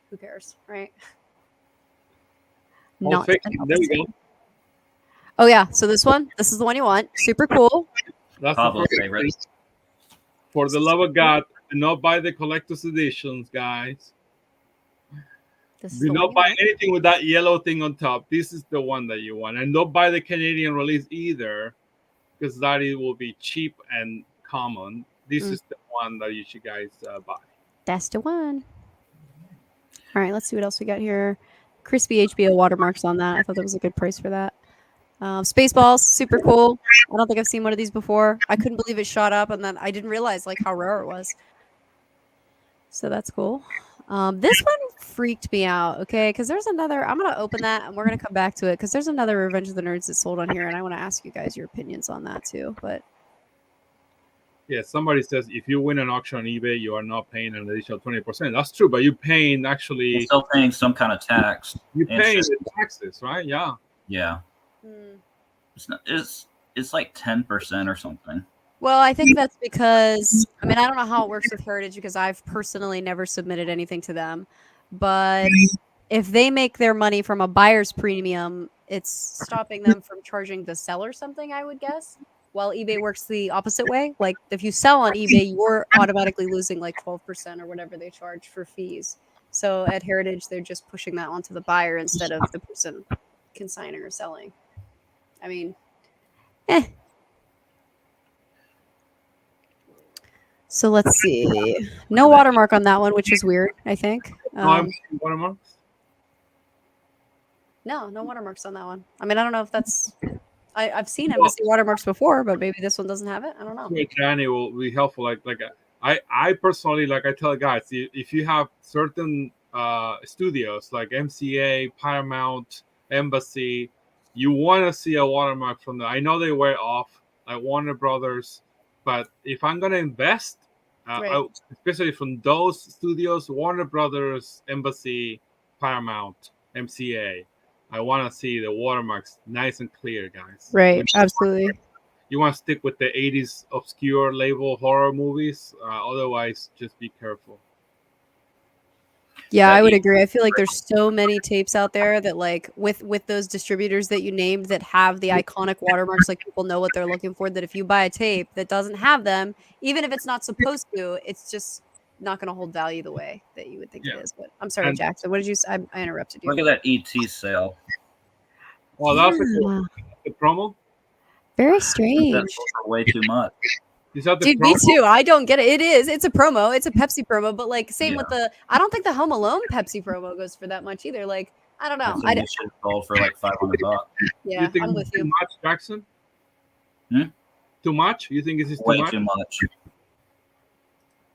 who cares, right? Not there we go. Oh yeah, so this is the one you want. Super cool. That's Pablo's favorite. For the love of God, do not buy the collector's editions, guys. Do not buy anything with that yellow thing on top. This is the one that you want. And don't buy the Canadian release either, because that it will be cheap and common. This is the one that you should guys buy. That's the one. All right, let's see what else we got here. Crispy HBO watermarks on that. I thought that was a good price for that. Spaceballs, super cool. I don't think I've seen one of these before. I couldn't believe it shot up, and then I didn't realize like how rare it was. So that's cool. This one freaked me out, okay? Because there's another. I'm gonna open that, and we're gonna come back to it because there's another Revenge of the Nerds that's sold on here, and I want to ask you guys your opinions on that too. But Yeah, somebody says if you win an auction on eBay, you are not paying an additional 20%. That's true, but you're paying You're actually. still paying some kind of tax. You're and paying shit. the taxes, right? Yeah. Yeah. It's like 10% or something. well, I think that's because I mean I don't know how it works with Heritage because I've personally never submitted anything to them, but if they make their money from a buyer's premium, it's stopping them from charging the seller something, I would guess. While eBay works the opposite way. Like if you sell on eBay, you're automatically losing like 12% or whatever they charge for fees. So at Heritage, they're just pushing that onto the buyer instead of the person consigning or selling. I mean, So let's see. No watermark on that one, which is weird, I think. Watermarks? No watermarks on that one. I mean, I don't know if that's. I've seen embassy watermarks before, but maybe this one doesn't have it. I don't know. Johnny will be helpful. I personally, like I tell guys, if you have certain studios like MCA, Paramount, Embassy, you want to see a watermark from them. I know they wear off, like Warner Brothers, but if I'm gonna invest, Right. especially from those studios, Warner Brothers, Embassy, Paramount, MCA, I want to see the watermarks nice and clear, guys. Right. Absolutely. You want to stick with the 80s obscure label horror movies. Otherwise, just be careful. Yeah, I would agree. I feel like there's so many tapes out there that like with those distributors that you named that have the iconic watermarks, like people know what they're looking for, that if you buy a tape that doesn't have them, even if it's not supposed to, it's just not going to hold value the way that you would think it is. But I'm sorry, Jackson. What did you say? I interrupted you. Look at that ET sale. Oh, that's the promo? Very strange. That's way too much. Is that the Dude, promo? me too. I don't get it. It is. It's a promo. It's a Pepsi promo. But like, same with the. I don't think the Home Alone Pepsi promo goes for that much either. Like, I don't know. I should have sold for like $500. Yeah, you think I'm with you. Too much, Jackson? Too much? You think this is way too much? too much?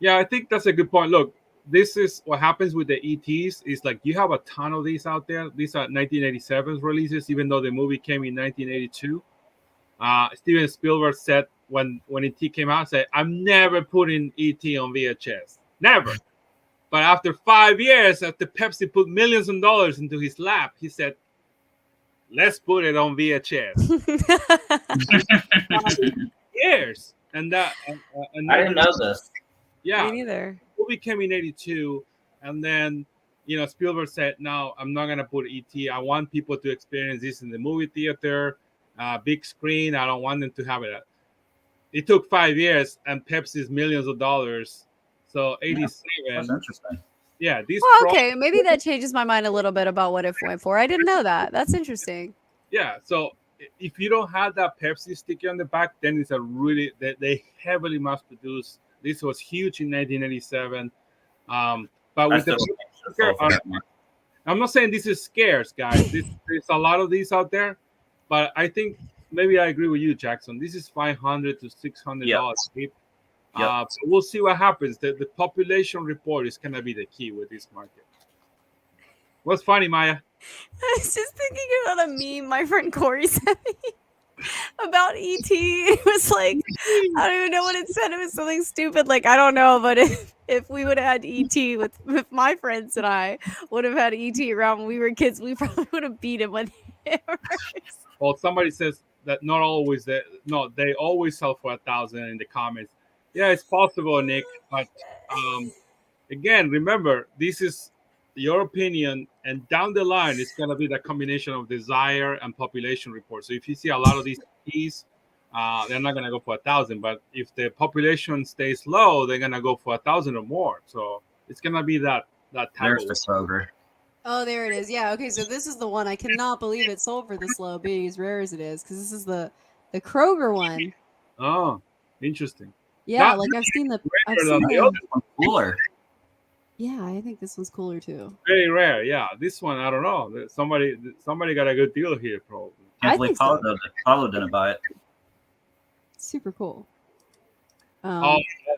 Yeah, I think that's a good point. Look, this is what happens with the ETs. Is like you have a ton of these out there. These are 1987 releases, even though the movie came in 1982. Steven Spielberg said when ET came out, said, "I'm never putting ET on VHS, never." But after 5 years, after Pepsi put millions of dollars into his lap, he said, "Let's put it on VHS." Years, and I didn't know this. Yeah, Me neither. The movie came in 82, and then Spielberg said, "No, I'm not gonna put ET. I want people to experience this in the movie theater, big screen. I don't want them to have it." It took 5 years, and Pepsi's millions of dollars. So 87. That's interesting. Yeah, these. Well, okay, maybe that changes my mind a little bit about what it went for. I didn't know that. That's interesting. Yeah, so if you don't have that Pepsi sticker on the back, then it's a really they heavily mass produced. This was huge in 1987. But with the sticker, I'm not saying this is scarce, guys. There's a lot of these out there, but I think maybe I agree with you, Jackson. This is $500 to $600 cheap. So we'll see what happens. The population report is gonna be the key with this market. What's funny, Maya? I was just thinking about a meme my friend Corey sent me about ET. It was like, I don't even know what it said. It was something stupid. Like, I don't know, but if we would have had ET with my friends and I would have had ET around when we were kids, we probably would have beat him with hammers. Well, somebody says that not always. They always sell for 1,000 in the comments. Yeah, it's possible, Nick. But again, remember, this is your opinion, and down the line, it's going to be the combination of desire and population report. So if you see a lot of these keys, they're not going to go for 1,000. But if the population stays low, they're going to go for 1,000 or more. So it's going to be that type. There's the Kroger. Oh, there it is. Yeah. Okay. So this is the one. I cannot believe it sold for this low, being as rare as it is, because this is the Kroger one. Oh, interesting. Yeah, like I've seen the other one cooler. Yeah, I think this one's cooler too. Very rare. Yeah, this one I don't know. Somebody got a good deal here, probably. Can't I believe think so. Paulo didn't buy it. Super cool.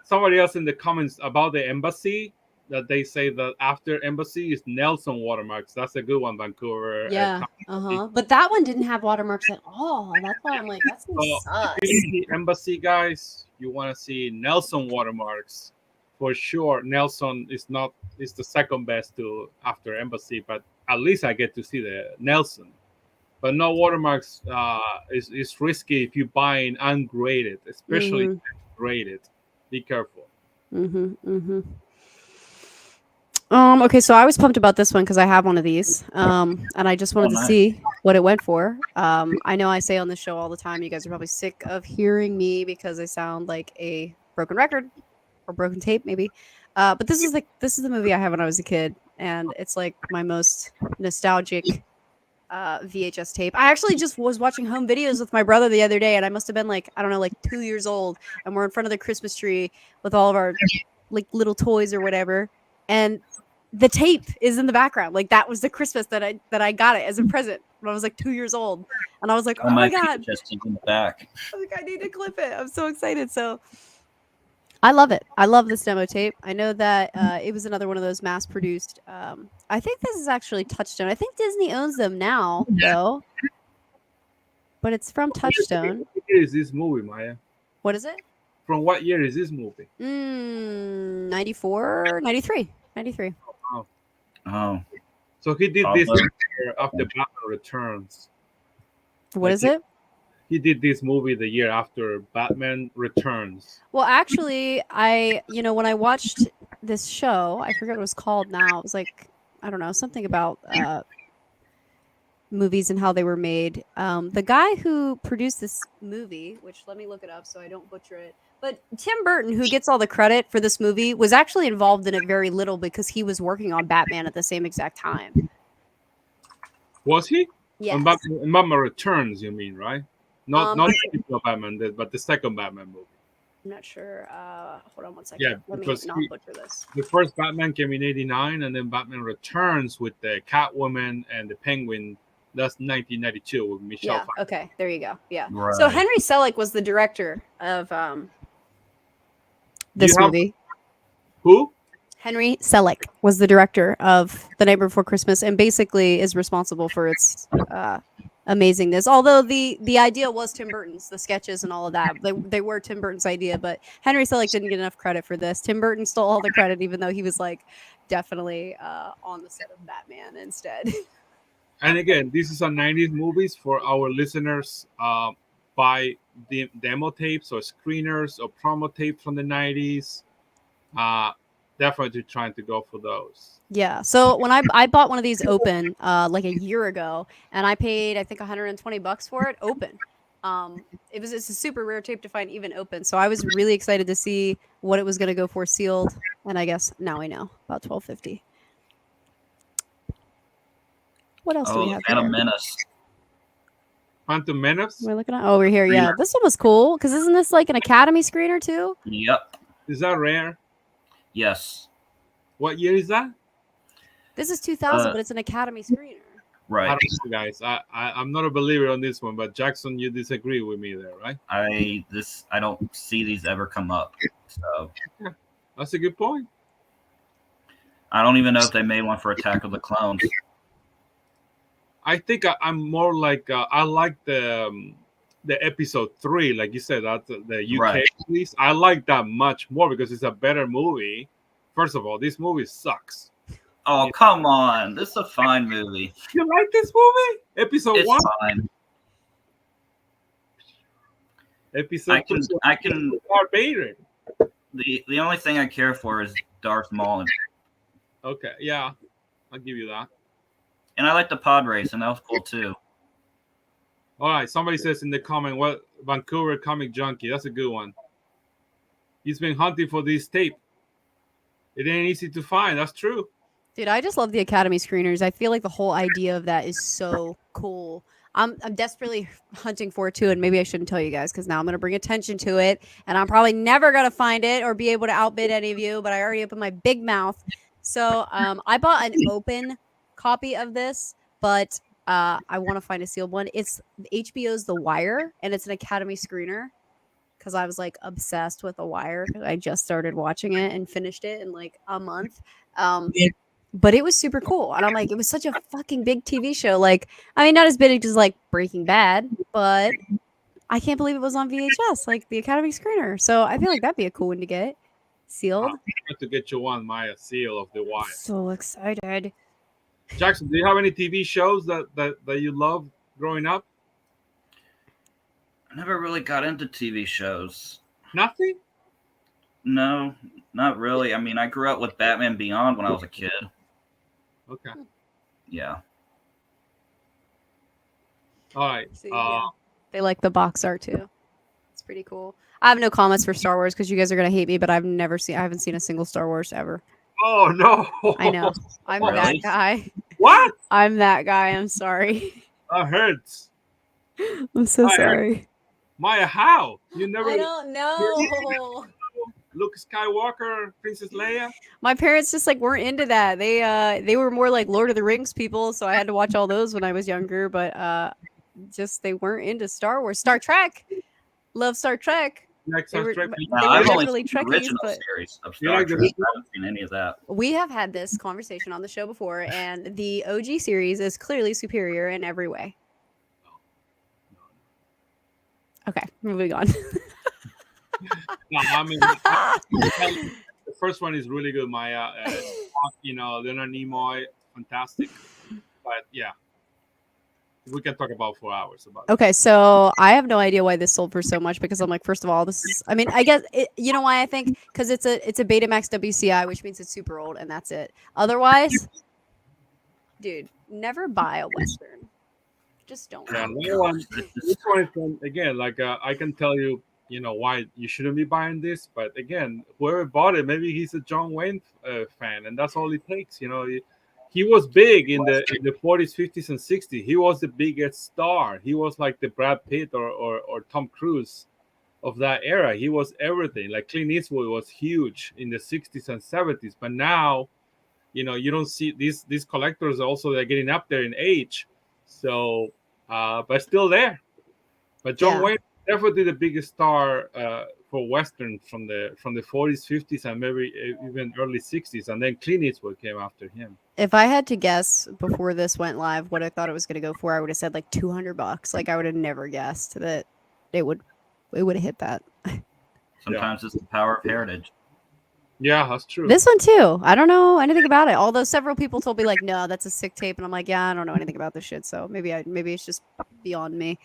Somebody else in the comments about the embassy that they say that after embassy is Nelson watermarks. That's a good one, Vancouver. Yeah. But that one didn't have watermarks at all. That's why I'm like, that's So sus. if you see embassy, guys, you want to see Nelson watermarks for sure. Nelson is the second best to after embassy, but at least I get to see the Nelson. But no watermarks is risky if you buying ungraded, especially graded. Be careful. Okay, so I was pumped about this one because I have one of these, and I just wanted to see what it went for. I know I say on the show all the time, you guys are probably sick of hearing me because I sound like a broken record or broken tape, maybe. But this is the movie I had when I was a kid, and it's like my most nostalgic VHS tape. I actually just was watching home videos with my brother the other day, and I must have been like, I don't know, like 2 years old, and we're in front of the Christmas tree with all of our like little toys or whatever, and the tape is in the background. Like that was the Christmas that I got it as a present when I was like 2 years old, and I was like, oh my god, just in the back. I was like, I need to clip it. I'm so excited. So I love it. I love this demo tape. I know that it was another one of those mass-produced. I think this is actually Touchstone. I think Disney owns them now, though. But it's from Touchstone. What year is this movie, Maya? What is it? From what year is this movie? 94, 93. 93. Oh. So he did this after Batman Returns. What is it? He did this movie the year after Batman Returns. Well, actually, when I watched this show, I forget what it was called now. It was like, I don't know, something about movies and how they were made. The guy who produced this movie, which let me look it up so I don't butcher it, but Tim Burton, who gets all the credit for this movie, was actually involved in it very little because he was working on Batman at the same exact time. Was he? Yes. Batman Returns, you mean, right? Not the Batman, but the second Batman movie. I'm not sure. Hold on one second. Yeah, Let me not butcher this. The first Batman came in '89, and then Batman Returns with the Catwoman and the Penguin. That's 1992 with Michelle. Yeah. Pfeiffer. Okay. There you go. Yeah. Right. So Henry Selick was the director of this movie. Who? Henry Selick was the director of The Night Before Christmas, and basically is responsible for its amazingness. Although the idea was Tim Burton's, the sketches and all of that, they were Tim Burton's idea, but Henry Selick didn't get enough credit for this. Tim Burton stole all the credit, even though he was like definitely on the set of Batman instead. And again, this is a 90s movies for our listeners. Buy the demo tapes or screeners or promo tapes from the 90s. Definitely trying to go for those. Yeah. So when I bought one of these open like a year ago, and I paid I think $120 for it open. It's a super rare tape to find even open. So I was really excited to see what it was going to go for sealed, and I guess now I know about $12.50. What else do we have? Phantom Menace. Phantom Menace? We're looking at over here. Yeah, this one was cool because isn't this like an Academy screener too? Yep. Is that rare? Yes. What year is that? This is 2000, but it's an Academy screener. Right. I don't know, guys. I'm not a believer on this one, but Jackson, you disagree with me there, right? I don't see these ever come up. So yeah, that's a good point. I don't even know if they made one for Attack of the Clones. I think I'm more like I like the episode 3, like you said, that the UK release. I like that much more because it's a better movie. First of all, this movie sucks. Oh, come on. This is a fine movie. You like this movie? Episode 1? Fine. Episode 2. I can Darth Vader. The only thing I care for is Darth Maul. Okay, yeah. I'll give you that. And I like the pod race, and that was cool too. All right, somebody says in the comment, what Vancouver comic junkie? That's a good one. He's been hunting for this tape. It ain't easy to find. That's true. Dude, I just love the Academy screeners. I feel like the whole idea of that is so cool. I'm desperately hunting for it too, and maybe I shouldn't tell you guys because now I'm going to bring attention to it, and I'm probably never going to find it or be able to outbid any of you, but I already opened my big mouth. So I bought an open copy of this, but I want to find a sealed one. It's HBO's The Wire, and it's an Academy screener. Because I was like obsessed with The Wire. I just started watching it and finished it in like a month. Um, but it was super cool, and I'm like, it was such a fucking big TV show. Like, I mean, not as big as like Breaking Bad, but I can't believe it was on VHS, like the Academy screener. So I feel like that'd be a cool one to get sealed. I have to get you one, Maya, seal of The Wire. So excited. Jackson, do you have any TV shows that you loved growing up? I never really got into TV shows. Nothing? No, not really. I mean, I grew up with Batman Beyond when I was a kid. Okay. Yeah. All right. See, yeah. They like the box art too. It's pretty cool. I have no comments for Star Wars because you guys are gonna hate me, but I haven't seen a single Star Wars ever. Oh no! I know. I'm that Really? guy. What? I'm that guy. I'm sorry. That hurts. I'm so sorry. Maya, how? You never I don't know. Luke Skywalker, Princess Leia? My parents just like weren't into that. They were more like Lord of the Rings people, so I had to watch all those when I was younger, but just they weren't into Star Wars. Star Trek. Love Star Trek. Like They Star were, Trek? they Now, were I've only definitely seen the Trekkies, original but series of You Star like the- Trek. I haven't seen any of that. we have had this conversation on the show before, and the OG series is clearly superior in every way. Okay, moving on. No, I mean, the first one is really good, Maya. Leonard Nimoy, fantastic. But yeah, we can talk about 4 hours about it. Okay, so I have no idea why this sold for so much because I'm like, first of all, this is. I mean, I guess you know why I think because it's a Betamax WCI, which means it's super old, and that's it. Otherwise, dude, never buy a Western. Just don't. Yeah, this one is from, again, like I can tell you, why you shouldn't be buying this. But again, whoever bought it, maybe he's a John Wayne fan, and that's all it takes. He was big in the 40s, 50s, and 60s. He was the biggest star. He was like the Brad Pitt or Tom Cruise of that era. He was everything. Like Clint Eastwood was huge in the 60s and 70s. But now, you don't see these collectors also, they're getting up there in age. So, but still there. But John Wayne definitely the biggest star for Western from the 40s, 50s, and maybe even early 60s. And then Clint Eastwood came after him. If I had to guess before this went live what I thought it was going to go for, I would have said like $200. Like I would have never guessed that it would have hit that. Sometimes it's the power of heritage. Yeah, that's true. This one too. I don't know anything about it. Although several people told me like, no, that's a sick tape, and I'm like, yeah, I don't know anything about this shit. So maybe it's just beyond me.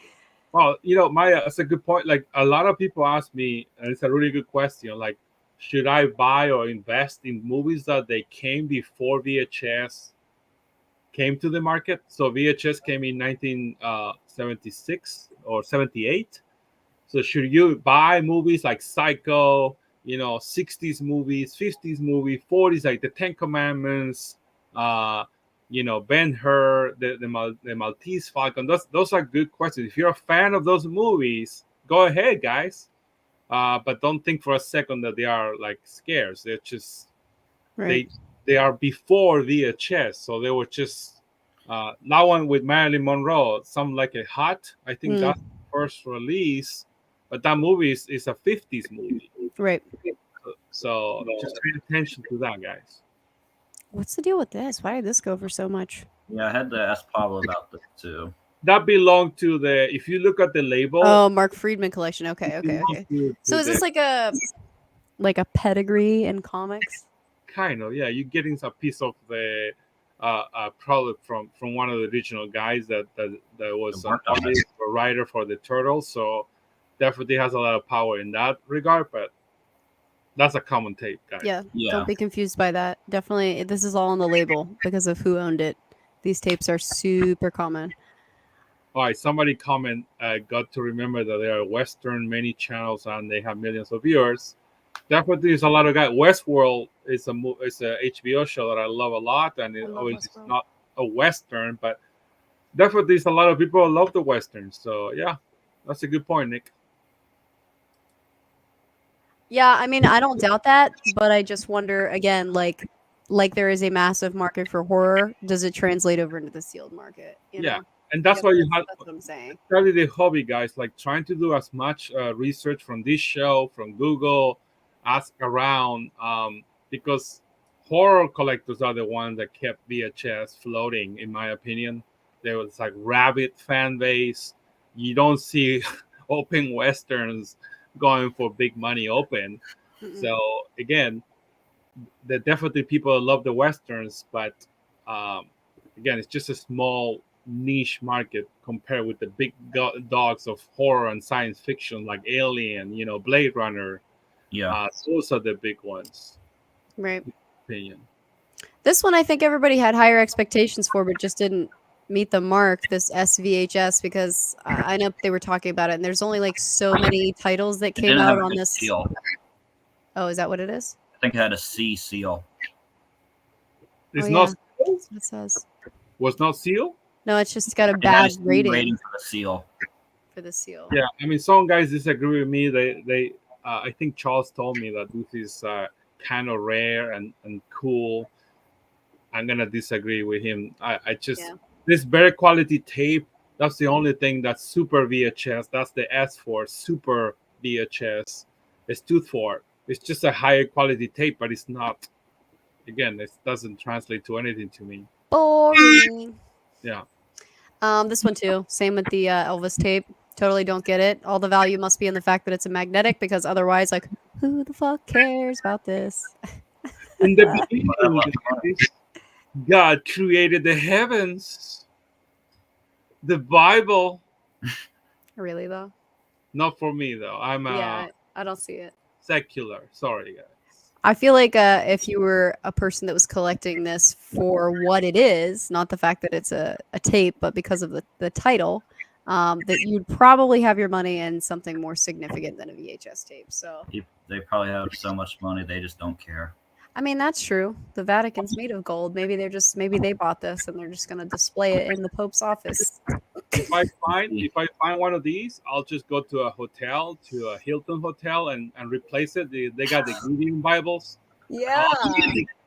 Well, Maya, that's a good point. Like a lot of people ask me, and it's a really good question. Like, should I buy or invest in movies that they came before VHS came to the market? So VHS came in 1976 or 78. So should you buy movies like Psycho? 60s movies, 50s movie, 40s, like the Ten Commandments, Ben-Hur, the Maltese Falcon. Those are good questions. If you're a fan of those movies, go ahead, guys. But don't think for a second that they are like scares. They're just they are before VHS, so they were just that one with Marilyn Monroe, Some Like It Hot. I think that's the first release, but that movie is a 50s movie. Right. So just pay attention to that, guys. What's the deal with this? Why did this go for so much? Yeah, I had to ask Pablo about this too. That belonged to if you look at the label. Oh, Mark Friedman collection. Okay. So is this like a pedigree in comics? Kind of, yeah. You're getting a piece of the product from one of the original guys that was an artist or writer for the Turtles. So definitely has a lot of power in that regard, but that's a common tape, guys. Yeah. Don't be confused by that. Definitely, this is all on the label because of who owned it. These tapes are super common. All right, somebody comment, got to remember that there are Western many channels and they have millions of viewers. Definitely there's a lot of guys. Westworld is a HBO show that I love a lot, and it's not a Western, but definitely there's a lot of people who love the Westerns. So yeah, that's a good point, Nick. Yeah, I mean, I don't doubt that, but I just wonder again, like like there is a massive market for horror, does it translate over into the sealed market? You Yeah, know, and I that's guess why you have that's what I'm saying. study the hobby, guys. Like trying to do as much research from this show, from Google, ask around, because horror collectors are the ones that kept VHS floating, in my opinion. There was like rabid fan base. You don't see open westerns going for big money open. Mm-mm. So again, there definitely people that love the westerns, but um, again, it's just a small niche market compared with the big dogs of horror and science fiction like Alien, Blade Runner. Yeah. Those are the big ones. Right. Opinion. This one I think everybody had higher expectations for, but just didn't meet the mark. This SVHS, because I know they were talking about it, and there's only like so many titles that It came didn't have out a on good this. seal. Oh, is that what it is? I think it had a C seal. It's Oh, not yeah. sealed? That's what it says. Was not sealed. No, it's just got a It had a bad C rating for the seal. for the seal. Yeah, I mean, some guys disagree with me. They I think Charles told me that this is kind of rare and cool. I'm gonna disagree with him. I just Yeah. this better quality tape. That's the only thing that's super VHS. That's the S for super VHS. It stood for. It's just a higher quality tape, but it's not. Again, it doesn't translate to anything to me. Boring. Yeah. This one too. Same with the Elvis tape. Totally don't get it. All the value must be in the fact that it's a magnetic, because otherwise, like, who the fuck cares about this? In the beginning, guys, God created the heavens. The Bible. Really though? Not for me though. I'm Yeah, I don't see it. secular. Sorry, guys. I feel like if you were a person that was collecting this for what it is, not the fact that it's a tape, but because of the title, that you'd probably have your money in something more significant than a VHS tape. So, They probably have so much money they just don't care. I mean, that's true. The Vatican's made of gold. Maybe they bought this and they're just going to display it in the Pope's office. If I find one of these, I'll just go to a hotel, to a Hilton hotel, and replace it. They got the Gideon Bibles. Yeah.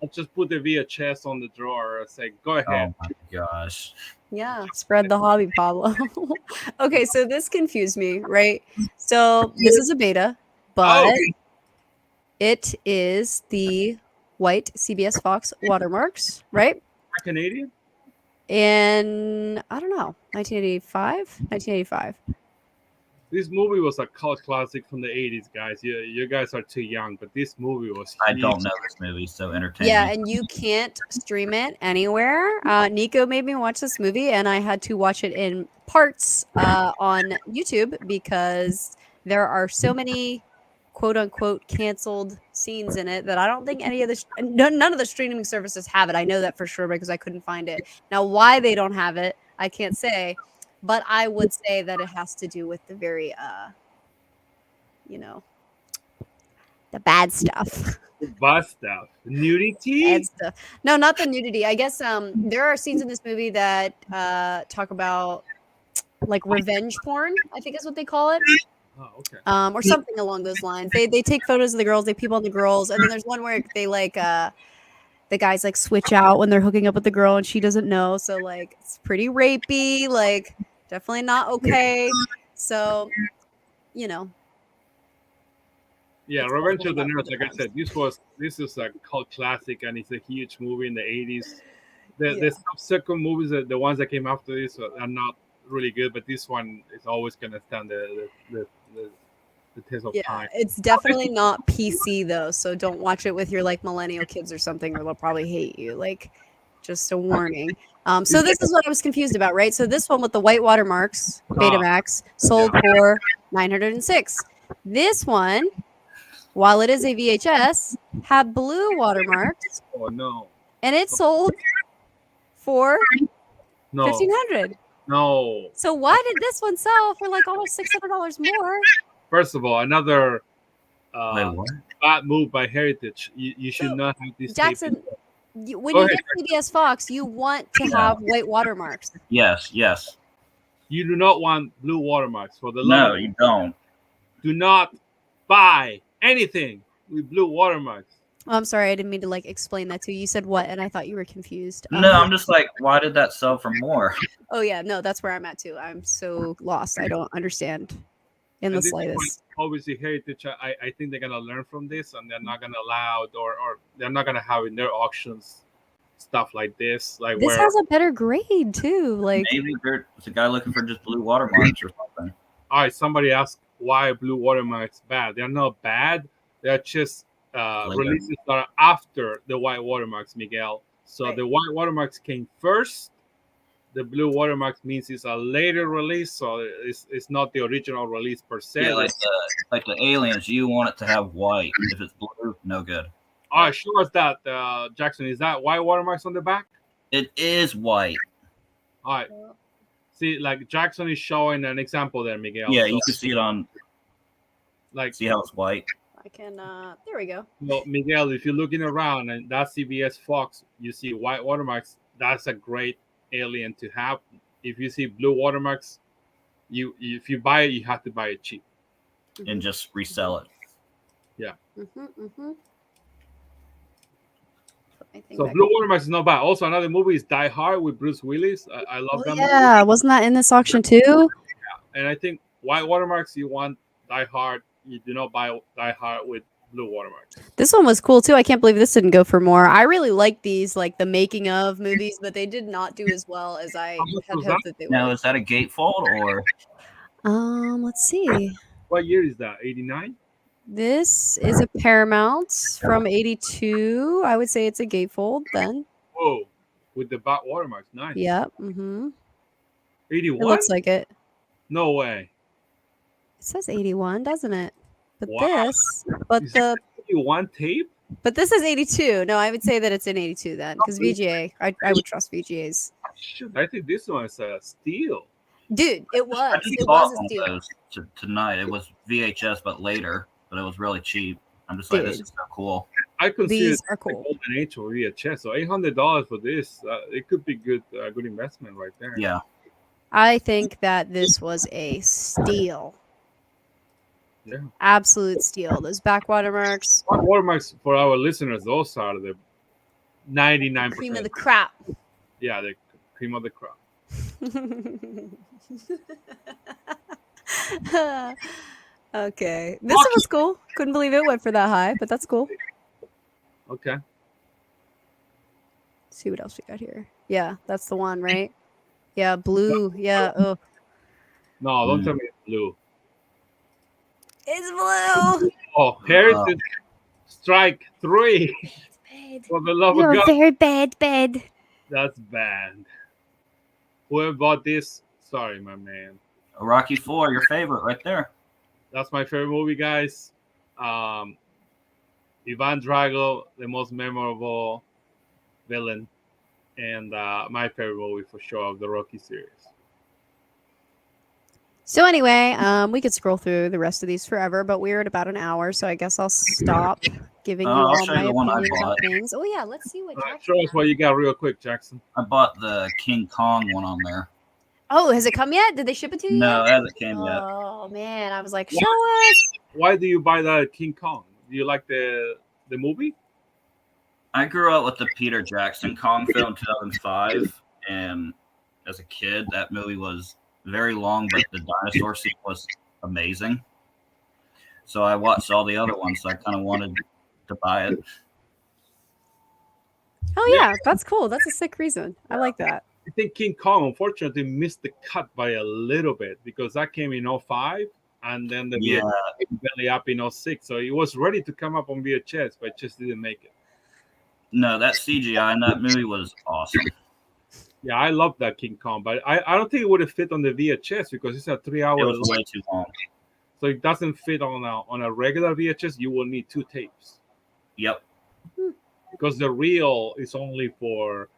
I'll just put the VHS on the drawer and say, "Go ahead." Oh my gosh. Yeah, spread the hobby, Pablo. Okay, so this confused me, right? So this is a beta, but it is the white CBS Fox watermarks, right? Canadian. And I don't know, 1985. This movie was a cult classic from the 80s, guys. You guys are too young, but this movie was I huge. don't know this movie, so entertaining. Yeah, and you can't stream it anywhere. Nico made me watch this movie, and I had to watch it in parts on YouTube because there are so many quote unquote canceled scenes in it that I don't think any of the none of the streaming services have it. I know that for sure because I couldn't find it. Now, why they don't have it, I can't say, but I would say that it has to do with the very the bad stuff. Bad stuff. Nudity? Bad stuff. No, not the nudity. I guess there are scenes in this movie that talk about like revenge porn, I think is what they call it. Oh, okay. Or something along those lines. They take photos of the girls, they peep on the girls, and then there's one where they like the guys like switch out when they're hooking up with the girl and she doesn't know. So like it's pretty rapey, like definitely not okay. So, Yeah, Revenge of the Nerds. Like I said, this is a cult classic, and it's a huge movie in the 80s. The subsequent movies, the ones that came after this, are not really good, but this one is always gonna stand the test of time. It's definitely not PC though, so don't watch it with your like millennial kids or something, or they'll probably hate you. Like, just a warning. So this is what I was confused about, right? So this one with the white watermarks, Betamax, sold for $906. This one, while it is a VHS, had blue watermarks. Oh no! And it sold for No. $1,500. No. So why did this one sell for like almost $600 more? First of all, another Wait, what? bad move by Heritage. You should not have this. Jackson, when you get CBS Fox, you want to have white watermarks. Yes. You do not want blue watermarks for the love. No, you don't. Do not buy anything with blue watermarks. Oh, I'm sorry, I didn't mean to like explain that to you. You said what, and I thought you were confused. No, I'm just like, why did that sell for more? Oh yeah, no, that's where I'm at too. I'm so lost. I don't understand in the And this is slightest. obviously heritage. I think they're gonna learn from this, and they're not gonna allow or they're not gonna have in their auctions stuff like this, like This where has a better grade too. Like, Maybe there's a guy looking for just blue watermarks or something. all right, somebody asked why blue watermarks bad. They're not bad. They're just Later. releases that are after the white watermarks, Miguel. So Right. the white watermarks came first. The blue watermarks means it's a later release, so it's not the original release per se. Yeah, like the aliens, you want it to have white. If it's blue, no good. All right, show us that, Jackson. Is that white watermarks on the back? It is white. All right. See, like Jackson is showing an example there, Miguel. Yeah, So, you can see it on. like, See how it's white. I can. There we go. well, Miguel, if you're looking around and that's CBS Fox, you see white watermarks. That's a great alien to have. If you see blue watermarks, if you buy it, you have to buy it cheap. And just resell it. Mm-hmm. So blue watermarks is not bad. Also, another movie is Die Hard with Bruce Willis. I love that movie. Yeah, wasn't that in this auction too? And I think white watermarks, you want Die Hard. You do not buy Die Hard with blue watermarks. This one was cool too. I can't believe this didn't go for more. I really like these, like the making of movies, but they did not do as well as I had hoped that they Now, would. is that a gatefold or? Let's see. What year is that? 89? This is a Paramount from '82. I would say it's a gatefold then. Whoa, with the back watermarks. Nice. Yep. Mm-hmm. 81? It looks like it. No way. It says 81, doesn't it? But Wow. this tape? but this is 82. No, I would say that it's in 82 then, because VGA. I would trust VGAs. Shoot, I think this one is a steal. Dude, it I was. just It bought was one a steal. of those tonight. It was VHS, but later. But it was really cheap. I'm just like, this Dude. is so cool. I consider These it are a cool. golden age for VHS. So $800 for this, it could be good investment right there. Yeah. I think that this was a steal. Yeah. Absolute steal. Those back watermarks. Watermarks for our listeners, those are the 99%. Cream of the crap. Yeah, the cream of the crop. Okay. This one was cool. Couldn't believe it went for that high, but that's cool. Okay. Let's see what else we got here. Yeah, that's the one, right? Yeah, blue. Yeah. Oh, No, don't tell me it's blue. it's blue. Oh, Heritage Strike 3. Bad. For the love of You're God. very bad. That's bad. Whoever bought this, sorry, my man. Rocky 4, your favorite right there. That's my favorite movie, guys. Ivan Drago, the most memorable villain, and my favorite movie for sure of the Rocky series. So anyway, we could scroll through the rest of these forever, but we're at about an hour, so I guess I'll stop giving you I'll all show my you the one I opinions on bought. things. Oh yeah, let's see what. Jackson Show us has. what you got real quick, Jackson. I bought the King Kong one on there. Oh, has it come yet? Did they ship it to you? No, yet? it hasn't came yet. Oh man, I was like, show us. Why do you buy that King Kong? Do you like the movie? I grew up with the Peter Jackson Kong film in 2005, and as a kid, that movie was very long, but the dinosaur scene was amazing. So I watched all the other ones, so I kind of wanted to buy it. Oh yeah, that's cool. That's a sick reason. I like that. I think King Kong, unfortunately, missed the cut by a little bit because that came in 05, and then the Yeah. VHS belly up in 06. So it was ready to come up on VHS, but just didn't make it. No, that CGI in that movie was awesome. Yeah, I love that King Kong, but I don't think it would have fit on the VHS because it's a 3 hour. It was way too long. So it doesn't fit on a regular VHS. You will need 2 tapes Yep. because the reel is only for.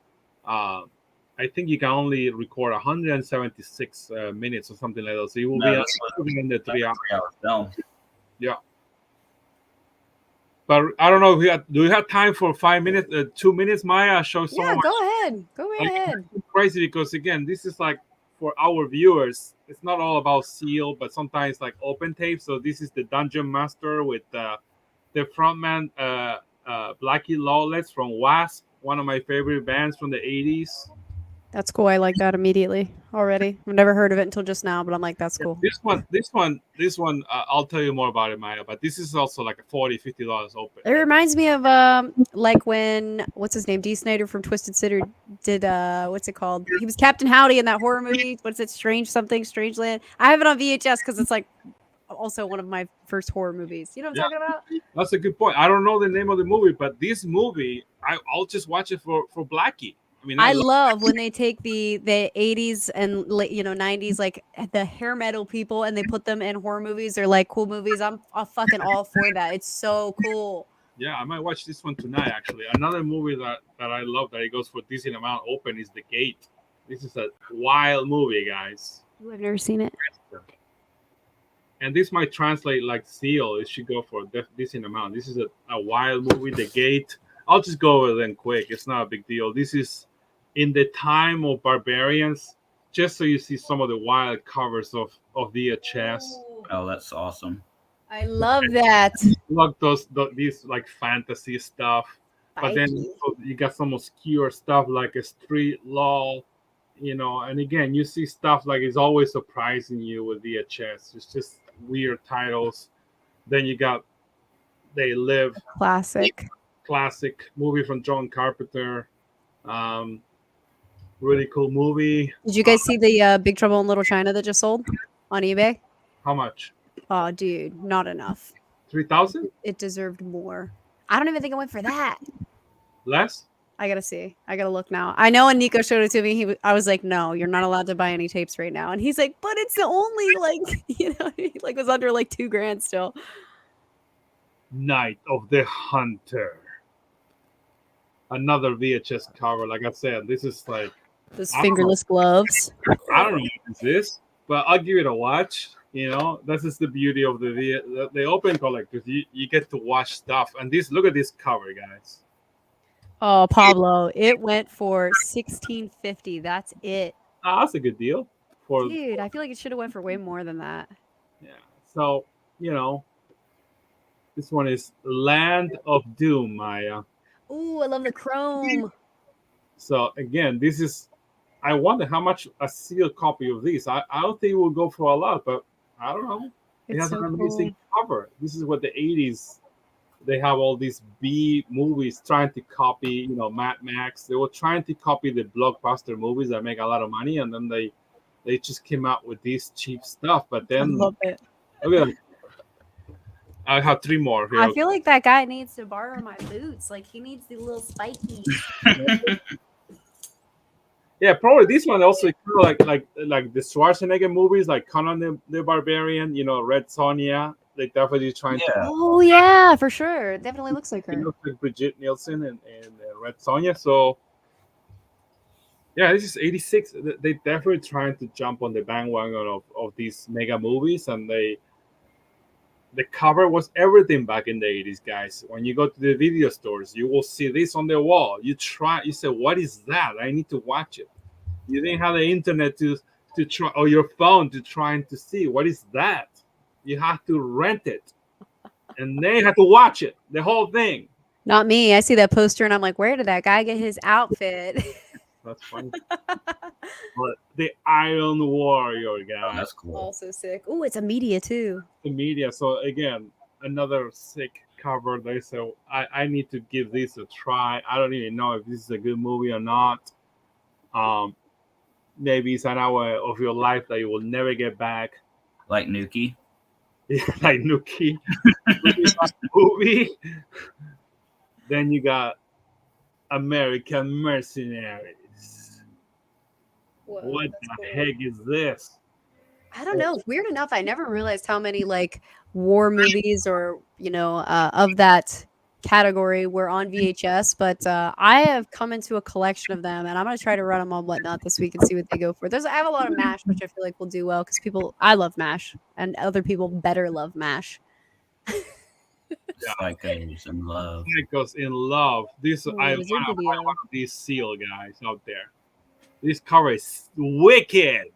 I think you can only record 176 minutes or something like that. So you will No, be in the 3 hours. 3-hour film. Yeah. But I don't know if do we have time for 5 minutes, 2 minutes, Maya? Show some Yeah, of my go ahead. Go right ahead. crazy because again, this is like for our viewers. It's not all about seal, but sometimes like open tape. So this is the Dungeon Master with the frontman Blackie Lawless from Wasp, one of my favorite bands from the 80s. That's cool. I like that immediately already. I've never heard of it until just now, but I'm like, that's cool. This one, I'll tell you more about it, Maya. But this is also like a $40-$50 open. It reminds me of like when what's his name, D. Snyder from Twisted Sister did what's it called? He was Captain Howdy in that horror movie. What's it? Strangeland. I have it on VHS because it's like also one of my first horror movies. You know what I'm talking about? That's a good point. I don't know the name of the movie, but this movie, I'll just watch it for Blackie. I mean, I love when they take the 80s and 90s, like the hair metal people, and they put them in horror movies or like cool movies. I'm fucking all for that. It's so cool. Yeah, I might watch this one tonight. Actually, another movie that I love that it goes for decent amount open is The Gate. This is a wild movie, guys. Ooh, I've never seen it. And this might translate like Seal. It should go for a decent amount. This is a wild movie, The Gate. I'll just go over them quick. It's not a big deal. This is in the time of Barbarians, just so you see some of the wild covers of VHS. Oh, that's awesome. I love that. Look, these like fantasy stuff. But then you got some obscure stuff like a Street Law, and again, you see stuff like it's always surprising you with VHS. It's just weird titles. Then you got They Live. Classic movie from John Carpenter. Really cool movie. Did you guys see the Big Trouble in Little China that just sold on eBay? How much? Oh, dude, not enough. 3,000? It deserved more. I don't even think I went for that. Less? I gotta see. I gotta look now. I know when Nico showed it to me, I was like, "No, you're not allowed to buy any tapes right now." And he's like, "But it's the only he like was under like $2,000 still." Night of the Hunter. Another VHS cover. Like I said, this is like those fingerless gloves. I don't know what this is, but I'll give it a watch. This is the beauty of the open collectors. You get to watch stuff. And look at this cover, guys. Oh, Pablo, it went for $16.50. That's it. That's a good deal. Dude, I feel like it should have went for way more than that. Yeah. So, this one is Land of Doom, Maya. Ooh, I love the chrome. So again, this is. I wonder how much a sealed copy of this. I don't think it will go for a lot, but I don't know. It has an amazing cover. This is what the 80s. They have all these B movies trying to copy, Mad Max. They were trying to copy the blockbuster movies that make a lot of money, and then they just came out with this cheap stuff. But then, I love it. Okay, I have 3 more here. I feel like that guy needs to borrow my boots. Like he needs the little spiky. Yeah, probably this one also like the Schwarzenegger movies, like Conan the Barbarian, Red Sonja. They definitely trying to. Oh yeah, for sure. It definitely looks like her. It looks like Brigitte Nielsen and Red Sonja. So yeah, this is 86. They definitely trying to jump on the bandwagon of these mega movies, and the cover was everything back in the 80s, guys. When you go to the video stores, you will see this on the wall. You say, what is that? I need to watch it. You didn't have the internet to try, or your phone to trying to see what is that. You have to rent it, and then you have to watch it, the whole thing. Not me. I see that poster and I'm like, where did that guy get his outfit? That's funny. But the Iron Warrior, guys. Oh, that's cool. Also sick. Oh, it's a media too. The media. So again, another sick cover. They say I need to give this a try. I don't even know if this is a good movie or not. Maybe it's an hour of your life that you will never get back. Like Nuki. Yeah, like Nuki. Movie. Then you got American Mercenaries. Whoa, what the heck is this? I don't know. Weird enough, I never realized how many like war movies or of that category were on VHS. But I have come into a collection of them, and I'm gonna try to run them on Whatnot this week and see what they go for. I have a lot of MASH, which I feel like will do well because I love MASH, and other people better love MASH. Psychos in love. Psychos in love. I want one of these seal guys out there. This cover is wicked.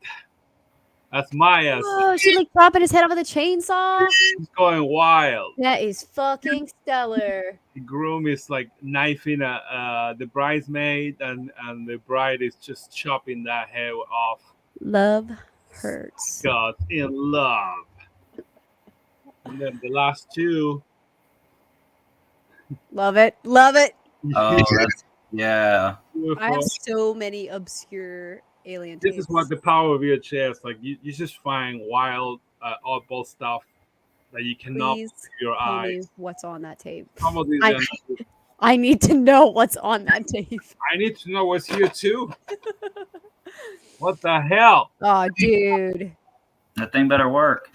That's Maya. Oh, she like chopping his head off with a chainsaw. She's going wild. That is fucking stellar. The groom is like knifing the bridesmaid, and the bride is just chopping that head off. Love hurts. God, in love. And then the last two. Love it. Love it. Oh, that's yeah. I have so many obscure alien This tapes. is what the power of VHS. Like you just find wild, oddball stuff that you cannot Please put your tell me eyes. what's on that tape. Some of these, I need to know what's on that tape. I need to know what's here too. What the hell? Oh, dude. That thing better work.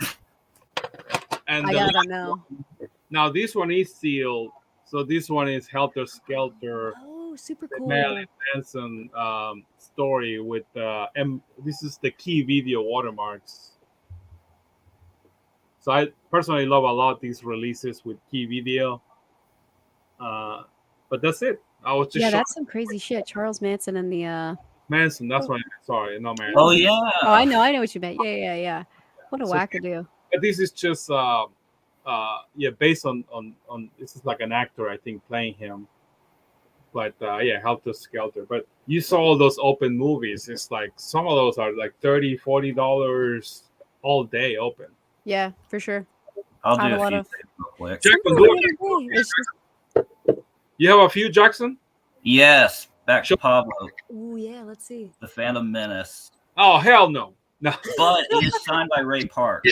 And I gotta know. now this one is sealed, so this one is Helter Skelter. Oh, super The cool. Marilyn Manson story with this is the key video watermarks. So I personally love a lot these releases with key video. But that's it. I was just Yeah, shocked. that's some crazy shit. Charles Manson and the Manson. That's what I meant. Sorry, not Manson. Oh yeah. Oh, I know what you meant. Yeah. What a So- wackadoo. But this is just based on this is like an actor I think playing him. But Helter Skelter. But you saw all those open movies. It's like some of those are like $30-$40 all day open. Yeah, for sure. I'll I do have a a lot few of- things real quick. Jackson, Some do of it. them are great. It's just- You have a few, Jackson? Yes, back to Pablo, Ooh, yeah, let's see. the Phantom Menace. Oh hell no. No. But it is signed by Ray Park.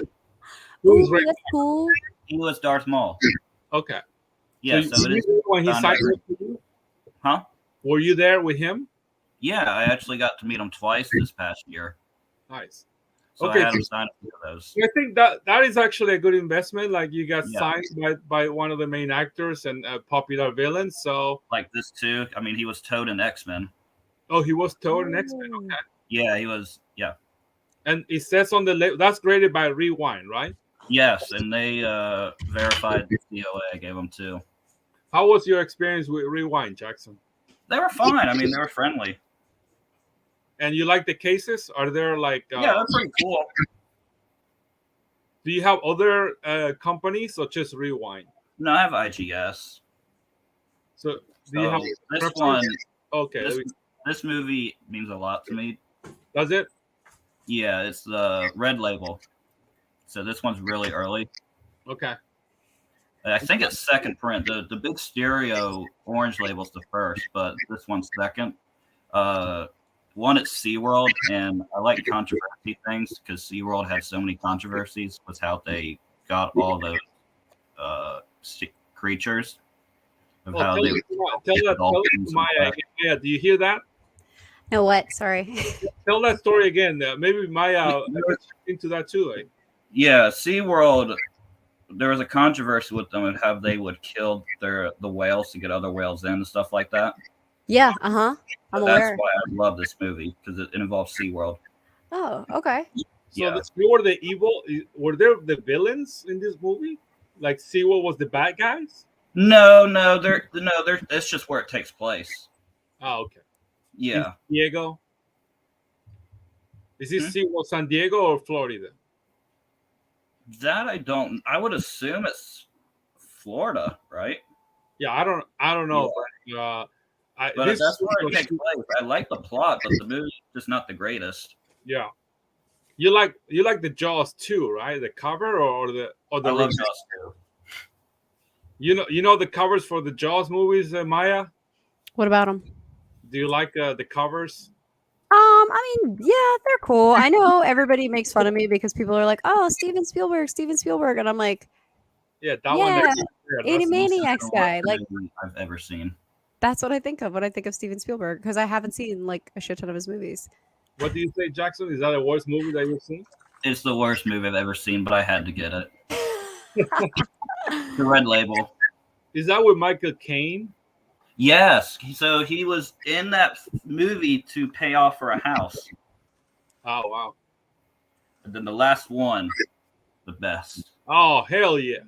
Who's Ooh, Ray? that's cool. He was Darth Maul. Okay. Yeah, so so it is. when he Done. signed up for you? Huh? Were you there with him? Yeah, I actually got to meet him twice this past year. Nice. So Okay. I had him sign a few of those. I think that is actually a good investment. Like you got Yeah. signed by one of the main actors and popular villains. So Like this too. I mean, he was Toad in X-Men. he was Toad in X-Men. Okay. Yeah, he was. Yeah. And it says on the label that's graded by Rewind, right? Yes, and they verified the COA I gave them too. How was your experience with Rewind, Jackson? They were fine. I mean, they were friendly. And you like the cases? Are there like Yeah, they're pretty cool. do you have other companies or just Rewind? No, I have IGS. So do you So have this one, okay, this movie means a lot to me. does it? Yeah, it's the red label. So this one's really early. Okay. I think it's second print. The big stereo orange label's the first, but this one's second. One, it's SeaWorld, and I like controversy things because SeaWorld had so many controversies with how they got all those creatures. Of how Tell they that dolphins and Maya stuff. again. Maya, do you hear that? No, what? Sorry. Tell that story again. Maybe Maya into that too. Like. Yeah, SeaWorld, there was a controversy with them of how they would kill the whales to get other whales in and stuff like that. Yeah, I'm That's aware. why I love this movie, because it involves SeaWorld. Oh, okay. So Yeah. you were the evil. Were there the villains in this movie? Like SeaWorld was the bad guys? No, they're it's just where it takes place. Oh, okay. Yeah. Diego. Is this SeaWorld San Diego or Florida? That I would assume it's Florida, right? Yeah, I don't know. But this that's where it was- takes place. I like the plot, but the movie's just not the greatest. Yeah. You like the Jaws too, right? The cover or the I love remake? Jaws too. You know the covers for the Jaws movies, Maya? What about them? Do you like the covers? I mean, yeah, they're cool. I know everybody makes fun of me because people are like, "Oh, Steven Spielberg," and I'm like, Yeah, that Yeah, one. That's- Animaniacs guy. Worst Like, movie I've ever seen. that's what I think of when I think of Steven Spielberg because I haven't seen like a shit ton of his movies. What do you say, Jackson? Is that the worst movie that you've seen? It's the worst movie I've ever seen, but I had to get it. The red label. Is that with Michael Caine? Yes. So he was in that movie to pay off for a house. Oh wow! And then the last one, the best. Oh hell yeah!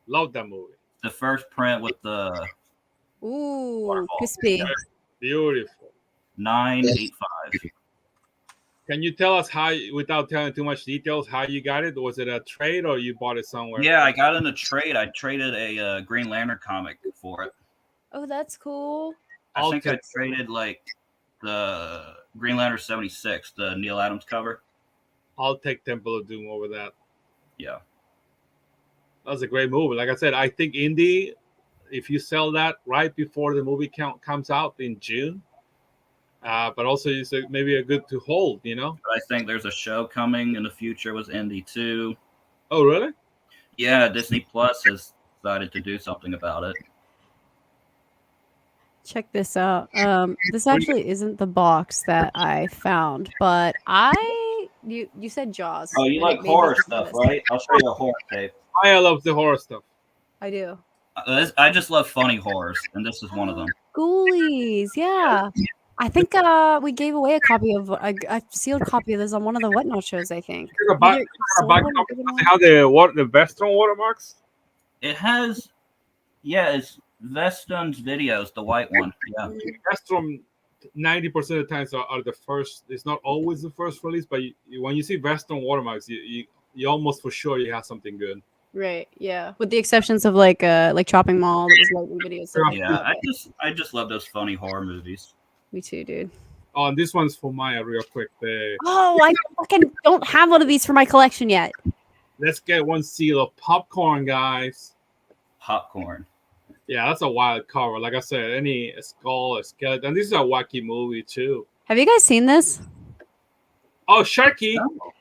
Love that movie. The first print with the Ooh, Waterfall. crispy. Beautiful. 985. Can you tell us how, without telling too much details, how you got it? Was it a trade or you bought it somewhere? Yeah, I got in a trade. I traded a Green Lantern comic for it. Oh, that's cool. I think I traded like the Green Lantern 76, the Neil Adams cover. I'll take Temple of Doom over that. Yeah. That was a great movie. Like I said, I think indie, if you sell that right before the movie comes out in June, but also it's maybe a good to hold, you know? But I think there's a show coming in the future with indie too. Oh, really? Yeah, Disney Plus has decided to do something about it. Check this out. This actually isn't the box that I found, but you said Jaws. Oh, you like horror stuff, right? I'll show you a horror tape. I love the horror stuff. I do. I just love funny horrors, and this is one of them. Ghoulies, yeah. I think we gave away a copy of a sealed copy of this on one of the Whatnot shows. I think. Does it have the Vestron watermarks? It has, yeah. It's Veston's videos, the white one. Yeah. Vestron 90% of the times are the first. It's not always the first release, but when you see Vestron watermarks, you almost for sure you have something good. Right. Yeah. With the exceptions of like Chopping Mall, that was Lightning videos. Yeah. I just love those funny horror movies. Me too, dude. Oh, and this one's for Maya, real quick. I fucking don't have one of these for my collection yet. Let's get one seal of Popcorn, guys. Popcorn. Yeah, that's a wild cover. Like I said, any skull, a skeleton. And this is a wacky movie too. Have you guys seen this? Oh, Sharky. Oh.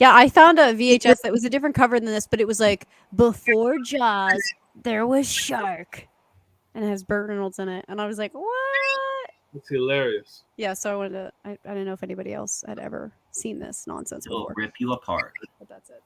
Yeah, I found a VHS that was a different cover than this, but it was like before Jaws, there was Shark, and it has Burt Reynolds in it, and I was like, what? It's hilarious. Yeah, so I wanted to. I didn't know if anybody else had ever seen this nonsense It'll before. rip you apart. But that's it.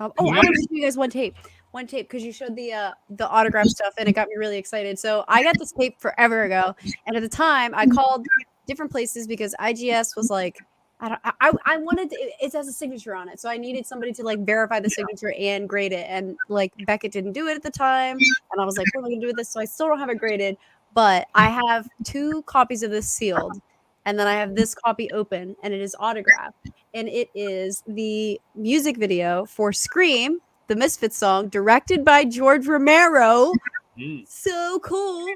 I want to show you guys one tape, because you showed the autograph stuff, and it got me really excited. So I got this tape forever ago, and at the time I called different places because IGS was like, I wanted it has a signature on it, so I needed somebody to like verify the signature and grade it, and like Beckett didn't do it at the time, and I was like, what am I gonna do with this? So I still don't have it graded, but I have 2 copies of this sealed, and then I have this copy open, and it is autographed, and it is the music video for Scream, the Misfits song, directed by George Romero. So cool.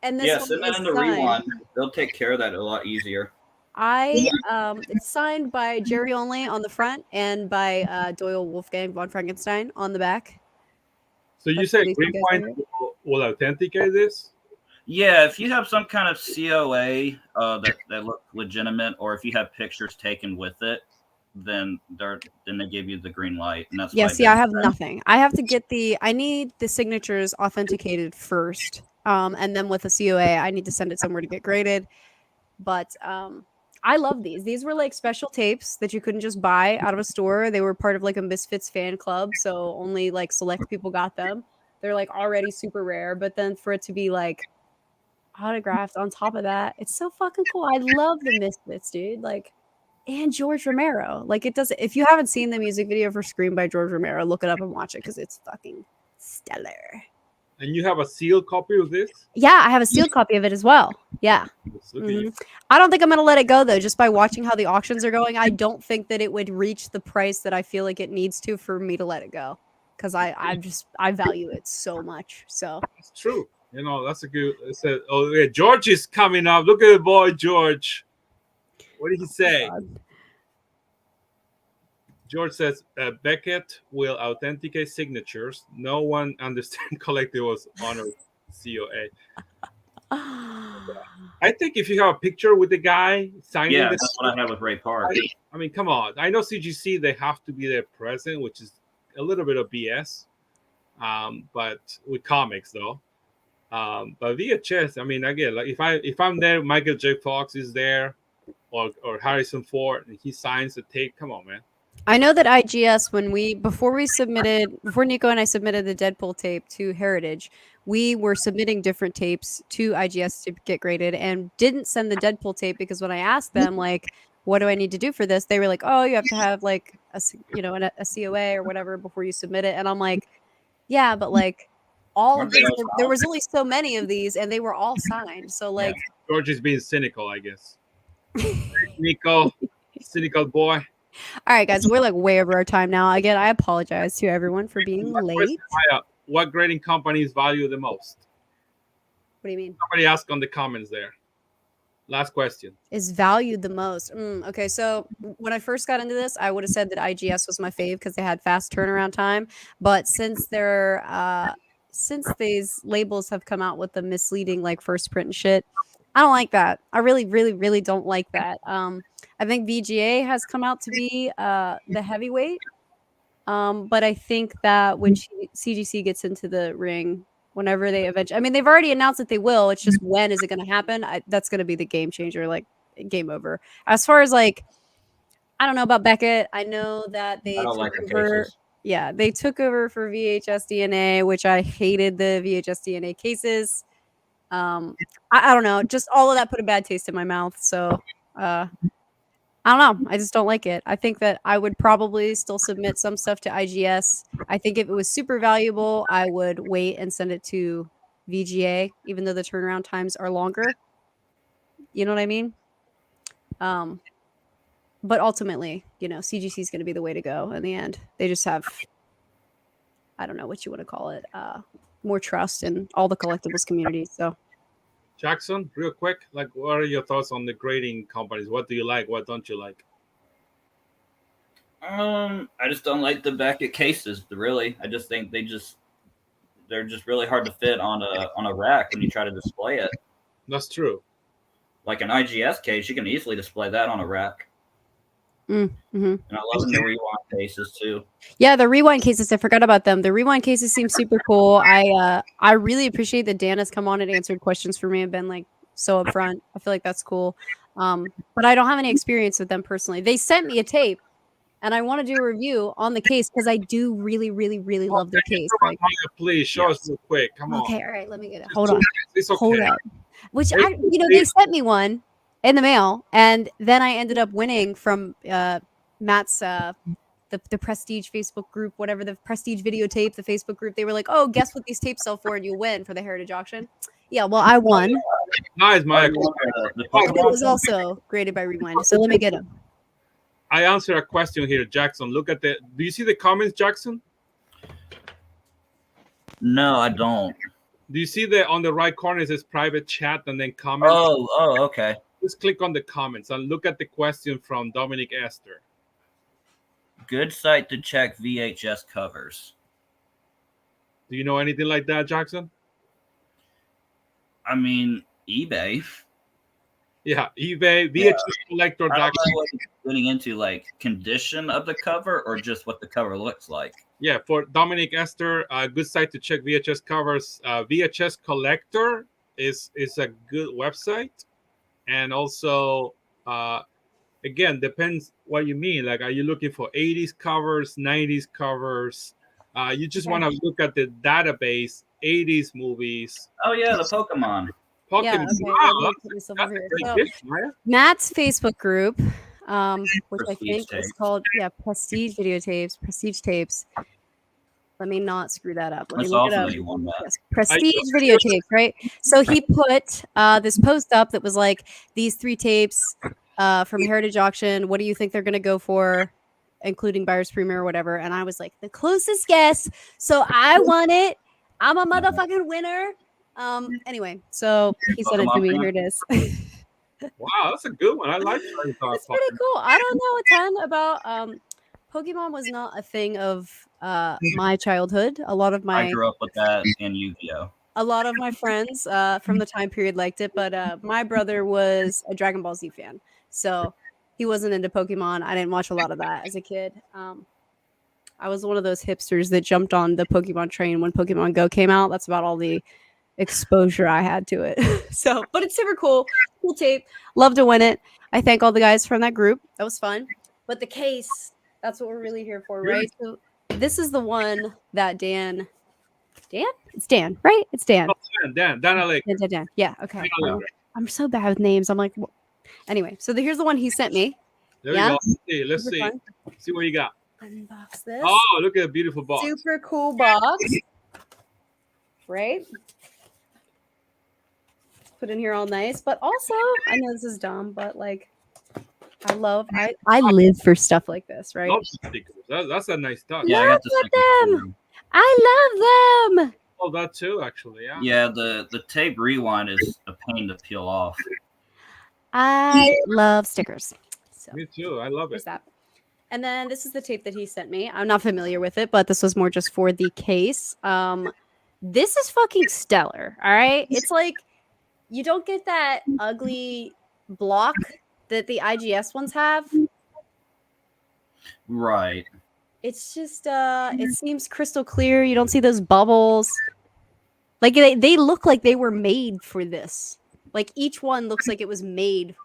And this send that in the rewind. They'll take care of that a lot easier. It's signed by Jerry Only on the front and by Doyle Wolfgang von Frankenstein on the back. So you say Rewind will authenticate this? Yeah, if you have some kind of COA that look legitimate, or if you have pictures taken with it, then they give you the green light. And that's I have nothing. I have to get I need the signatures authenticated first, and then with a COA, I need to send it somewhere to get graded. But I love these. These were like special tapes that you couldn't just buy out of a store. They were part of like a Misfits fan club, so only like select people got them. They're like already super rare, but then for it to be like autographed on top of that, it's so fucking cool. I love the Misfits, dude. Like, and George Romero. Like, it does. If you haven't seen the music video for Scream by George Romero, look it up and watch it because it's fucking stellar. And you have a sealed copy of this? Yeah, I have a sealed copy of it as well. Yeah. Mm-hmm. I don't think I'm going to let it go, though. Just by watching how the auctions are going, I don't think that it would reach the price that I feel like it needs to for me to let it go. Because I value it so much. So it's true. You know, that's a good. Oh, yeah, George is coming up. Look at the boy, George. What did he say? Oh, George says Beckett will authenticate signatures. No one understands collectibles honor COA. I think if you have a picture with the guy signing, that's what I have with Ray Park. I mean, come on. I know CGC they have to be there present, which is a little bit of BS. But with comics though. But VHS, I mean, again, like if I'm there, Michael J. Fox is there, or Harrison Ford, and he signs the tape. Come on, man. I know that IGS, before Nico and I submitted the Deadpool tape to Heritage, we were submitting different tapes to IGS to get graded and didn't send the Deadpool tape because when I asked them, like, what do I need to do for this? They were like, oh, you have to have like a COA or whatever before you submit it. And I'm like, yeah, but like all of these, there was only so many of these and they were all signed. So like, George is being cynical, I guess. Nico, cynical boy. All right, guys, we're like way over our time now. Again, I apologize to everyone for being late. What grading companies value the most? What do you mean? Somebody asked on the comments there. Last question. Is valued the most? Okay, so when I first got into this, I would have said that IGS was my fave because they had fast turnaround time. But since these labels have come out with the misleading like first print and shit, I don't like that. I really, really, really don't like that. I think VGA has come out to be the heavyweight. But I think that when CGC gets into the ring, whenever they eventually, I mean, they've already announced that they will. It's just when is it going to happen? That's going to be the game changer, like game over. As far as like, I don't know about Beckett. I know that they took over. Yeah, they took over for VHS DNA, which I hated the VHS DNA cases. I don't know. Just all of that put a bad taste in my mouth. So, I don't know. I just don't like it. I think that I would probably still submit some stuff to IGS. I think if it was super valuable, I would wait and send it to VGA, even though the turnaround times are longer. You know what I mean? But ultimately, CGC is going to be the way to go in the end. They just have, I don't know what you want to call it, more trust in all the collectibles community. So, Jackson, real quick, like, what are your thoughts on the grading companies? What do you like? What don't you like? I just don't like the Beckett cases. Really, I just think they're just really hard to fit on a rack when you try to display it. That's true. Like an IGS case, you can easily display that on a rack. Mm-hmm. And I love the rewind cases too. Yeah, the rewind cases. I forgot about them. The rewind cases seem super cool. I really appreciate that Dan has come on and answered questions for me and been like so upfront. I feel like that's cool. But I don't have any experience with them personally. They sent me a tape, and I want to do a review on the case because I do really, really, really love their case. Like, please show us real quick. Come on. Okay, all right. Let me get it. Hold on. It's okay. Hold up. Which they sent me one in the mail, and then I ended up winning from Matt's the Prestige Facebook group, whatever, the Prestige videotape, the Facebook group. They were like, "Oh, guess what these tapes sell for, and you'll win for the Heritage auction." Yeah, well, I won. Nice, Mike. It was also graded by Rewind. So let me get him. I answer a question here, Jackson. Look at do you see the comments, Jackson? No, I don't. Do you see on the right corner it says private chat and then comments? Oh, okay. Just click on the comments and look at the question from Dominic Esther. Good site to check VHS covers. Do you know anything like that, Jackson? I mean, eBay. Yeah, eBay, VHS collector. I don't know what it's getting into, like condition of the cover or just what the cover looks like. Yeah, for Dominic Esther, a good site to check VHS covers. VHS Collector is a good website, and also, again, depends what you mean. Like, are you looking for 80s covers, 90s covers? You just want to look at the database, 80s movies. Oh yeah, the Pokemon. Yeah, okay. Wow, so, Matt's Facebook group, which I think is called Prestige Videotapes, Prestige Tapes. Let me not screw that up. Let me look it up. Yes, Prestige Videotapes, right? So he put this post up that was like, these 3 tapes from Heritage Auction. What do you think they're going to go for, including buyer's premiere or whatever? And I was like, the closest guess. So I won it. I'm a motherfucking winner. Anyway, so he sent it to me. Here it is. Wow, that's a good one. I like that. It's pretty cool. I don't know a ton about Pokemon. Was not a thing of my childhood. I grew up with that in Yu-Gi-Oh. A lot of my friends from the time period liked it, but my brother was a Dragon Ball Z fan, so he wasn't into Pokemon. I didn't watch a lot of that as a kid. I was one of those hipsters that jumped on the Pokemon train when Pokemon Go came out. That's about all the exposure I had to it. So, but it's super cool tape. Love to win it. I thank all the guys from that group. That was fun. But the case, that's what we're really here for, right? So this is the one that Dan, it's Dan, right? It's Dan. Oh, Dan Alec. Dan. Yeah, okay. I'm so bad with names. I'm like, anyway, so here's the one he sent me. There we go. Let's see. See what you got. Unbox this. Oh, look at the beautiful box. Super cool box. Right? Put in here all nice, but also I know this is dumb, but like I live for stuff like this, right? Love stickers. That's a nice touch. Yeah, I got the stickers them. too. I love them. Oh, that too, actually. Yeah. Yeah, the tape rewind is a pain to peel off. I love stickers. So Me too. I love there's it. that. And then this is the tape that he sent me. I'm not familiar with it, but this was more just for the case. This is fucking stellar. All right. It's like you don't get that ugly block that the IGS ones have. Right. It's just it seems crystal clear. You don't see those bubbles. Like they look like they were made for this. Like each one looks like it was made.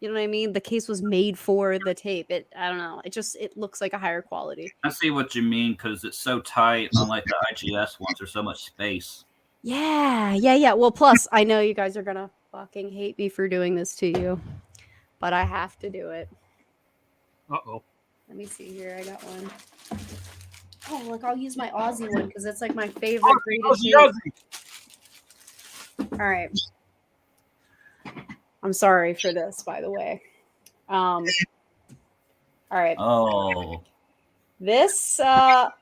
You know what I mean? The case was made for the tape. I don't know. It looks like a higher quality. I see what you mean because it's so tight, unlike the IGS ones. There's so much space. Yeah. Well, plus I know you guys are gonna fucking hate me for doing this to you, but I have to do it. Uh-oh. Let me see here. I got one. Oh, look, I'll use my Aussie one because it's like my favorite graded tape. All right. I'm sorry for this, by the way. All right. Oh. This let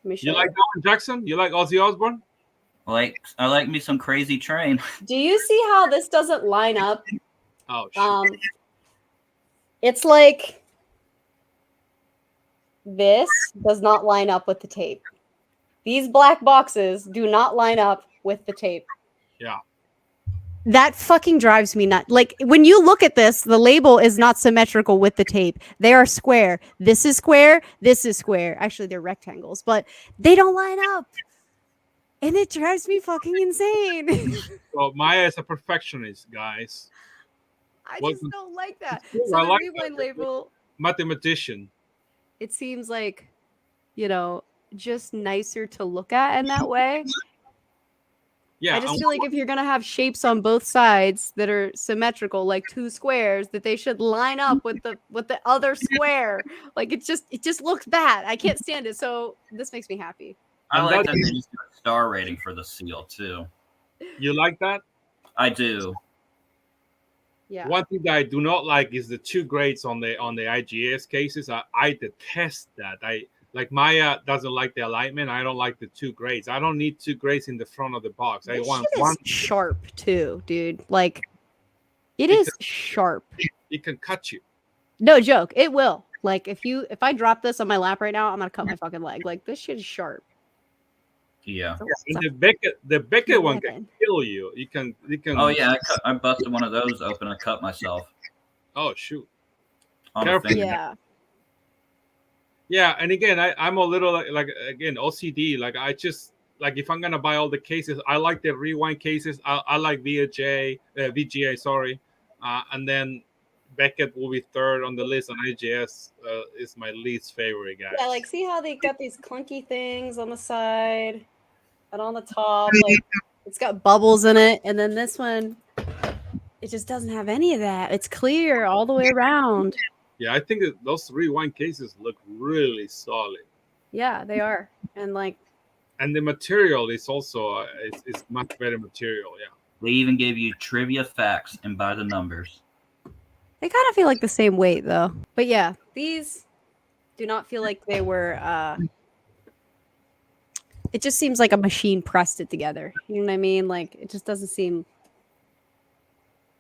me show You like Alan Jackson? You like Ozzy Osbourne? I like me some Crazy Train. Do you see how this doesn't line up? Oh, shit. It's like this does not line up with the tape. These black boxes do not line up with the tape. Yeah. That fucking drives me nuts. Like when you look at this, the label is not symmetrical with the tape. They are square. This is square. This is square. Actually, they're rectangles, but they don't line up. And it drives me fucking insane. Well, Maya is a perfectionist, guys. I just don't like that. Cool. So I the like rewind that. label, Mathematician. it seems like, just nicer to look at in that way. Yeah. I just feel like if you're gonna have shapes on both sides that are symmetrical, like two squares, that they should line up with the other square. Like it just looks bad. I can't stand it. So this makes me happy. I like that they just do a star rating for the seal too. You like that? I do. Yeah. One thing that I do not like is the 2 grades on the IGS cases. I detest that. Like Maya doesn't like the alignment. I don't like the 2 grades. I don't need 2 grades in the front of the box. I want one. Sharp too, dude. Like it is sharp. It can cut you. No joke. It will. Like if I drop this on my lap right now, I'm gonna cut my fucking leg. Like this shit is sharp. Yeah. And the Beckett one can kill you. You can. Oh yeah, I busted one of those open and cut myself. Oh shoot. Careful. Yeah. Yeah, and again, I'm a little like again OCD. Like I just like if I'm gonna buy all the cases, I like the rewind cases. I like VGA, sorry, and then Beckett will be third on the list, and IGS is my least favorite guy. Yeah, like see how they got these clunky things on the side and on the top, like it's got bubbles in it, and then this one, it just doesn't have any of that. It's clear all the way around. Yeah, I think that those rewind cases look really solid. Yeah, they are, and the material is also it's much better material. Yeah, they even gave you trivia facts and by the numbers. They kind of feel like the same weight though. But yeah, these do not feel like they were it just seems like a machine pressed it together. You know what I mean? Like it just doesn't seem.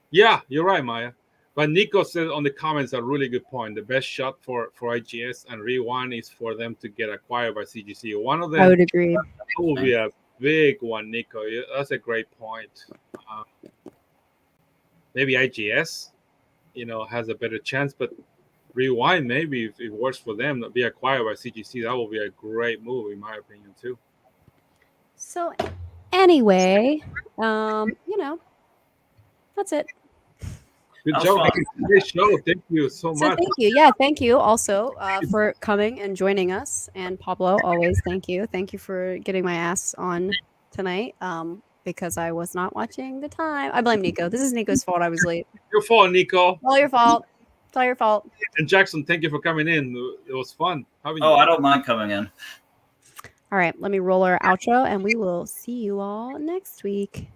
Yeah, you're right, Maya. But Nico said on the comments a really good point. The best shot for IGS and Rewind is for them to get acquired by CGC. One of them, I would agree. That will be a big one, Nico. That's a great point. Maybe IGS, has a better chance, but Rewind, maybe if it works for them to be acquired by CGC, that will be a great move, in my opinion, too. So, anyway, that's it. Good job. Great show. Thank you so much. Thank you. Yeah, thank you also for coming and joining us. And Pablo, always thank you. Thank you for getting my ass on tonight because I was not watching the time. I blame Nico. This is Nico's fault. I was late. Your fault, Nico. All your fault. It's all your fault. And Jackson, thank you for coming in. It was fun. I don't mind coming in. All right, let me roll our outro and we will see you all next week.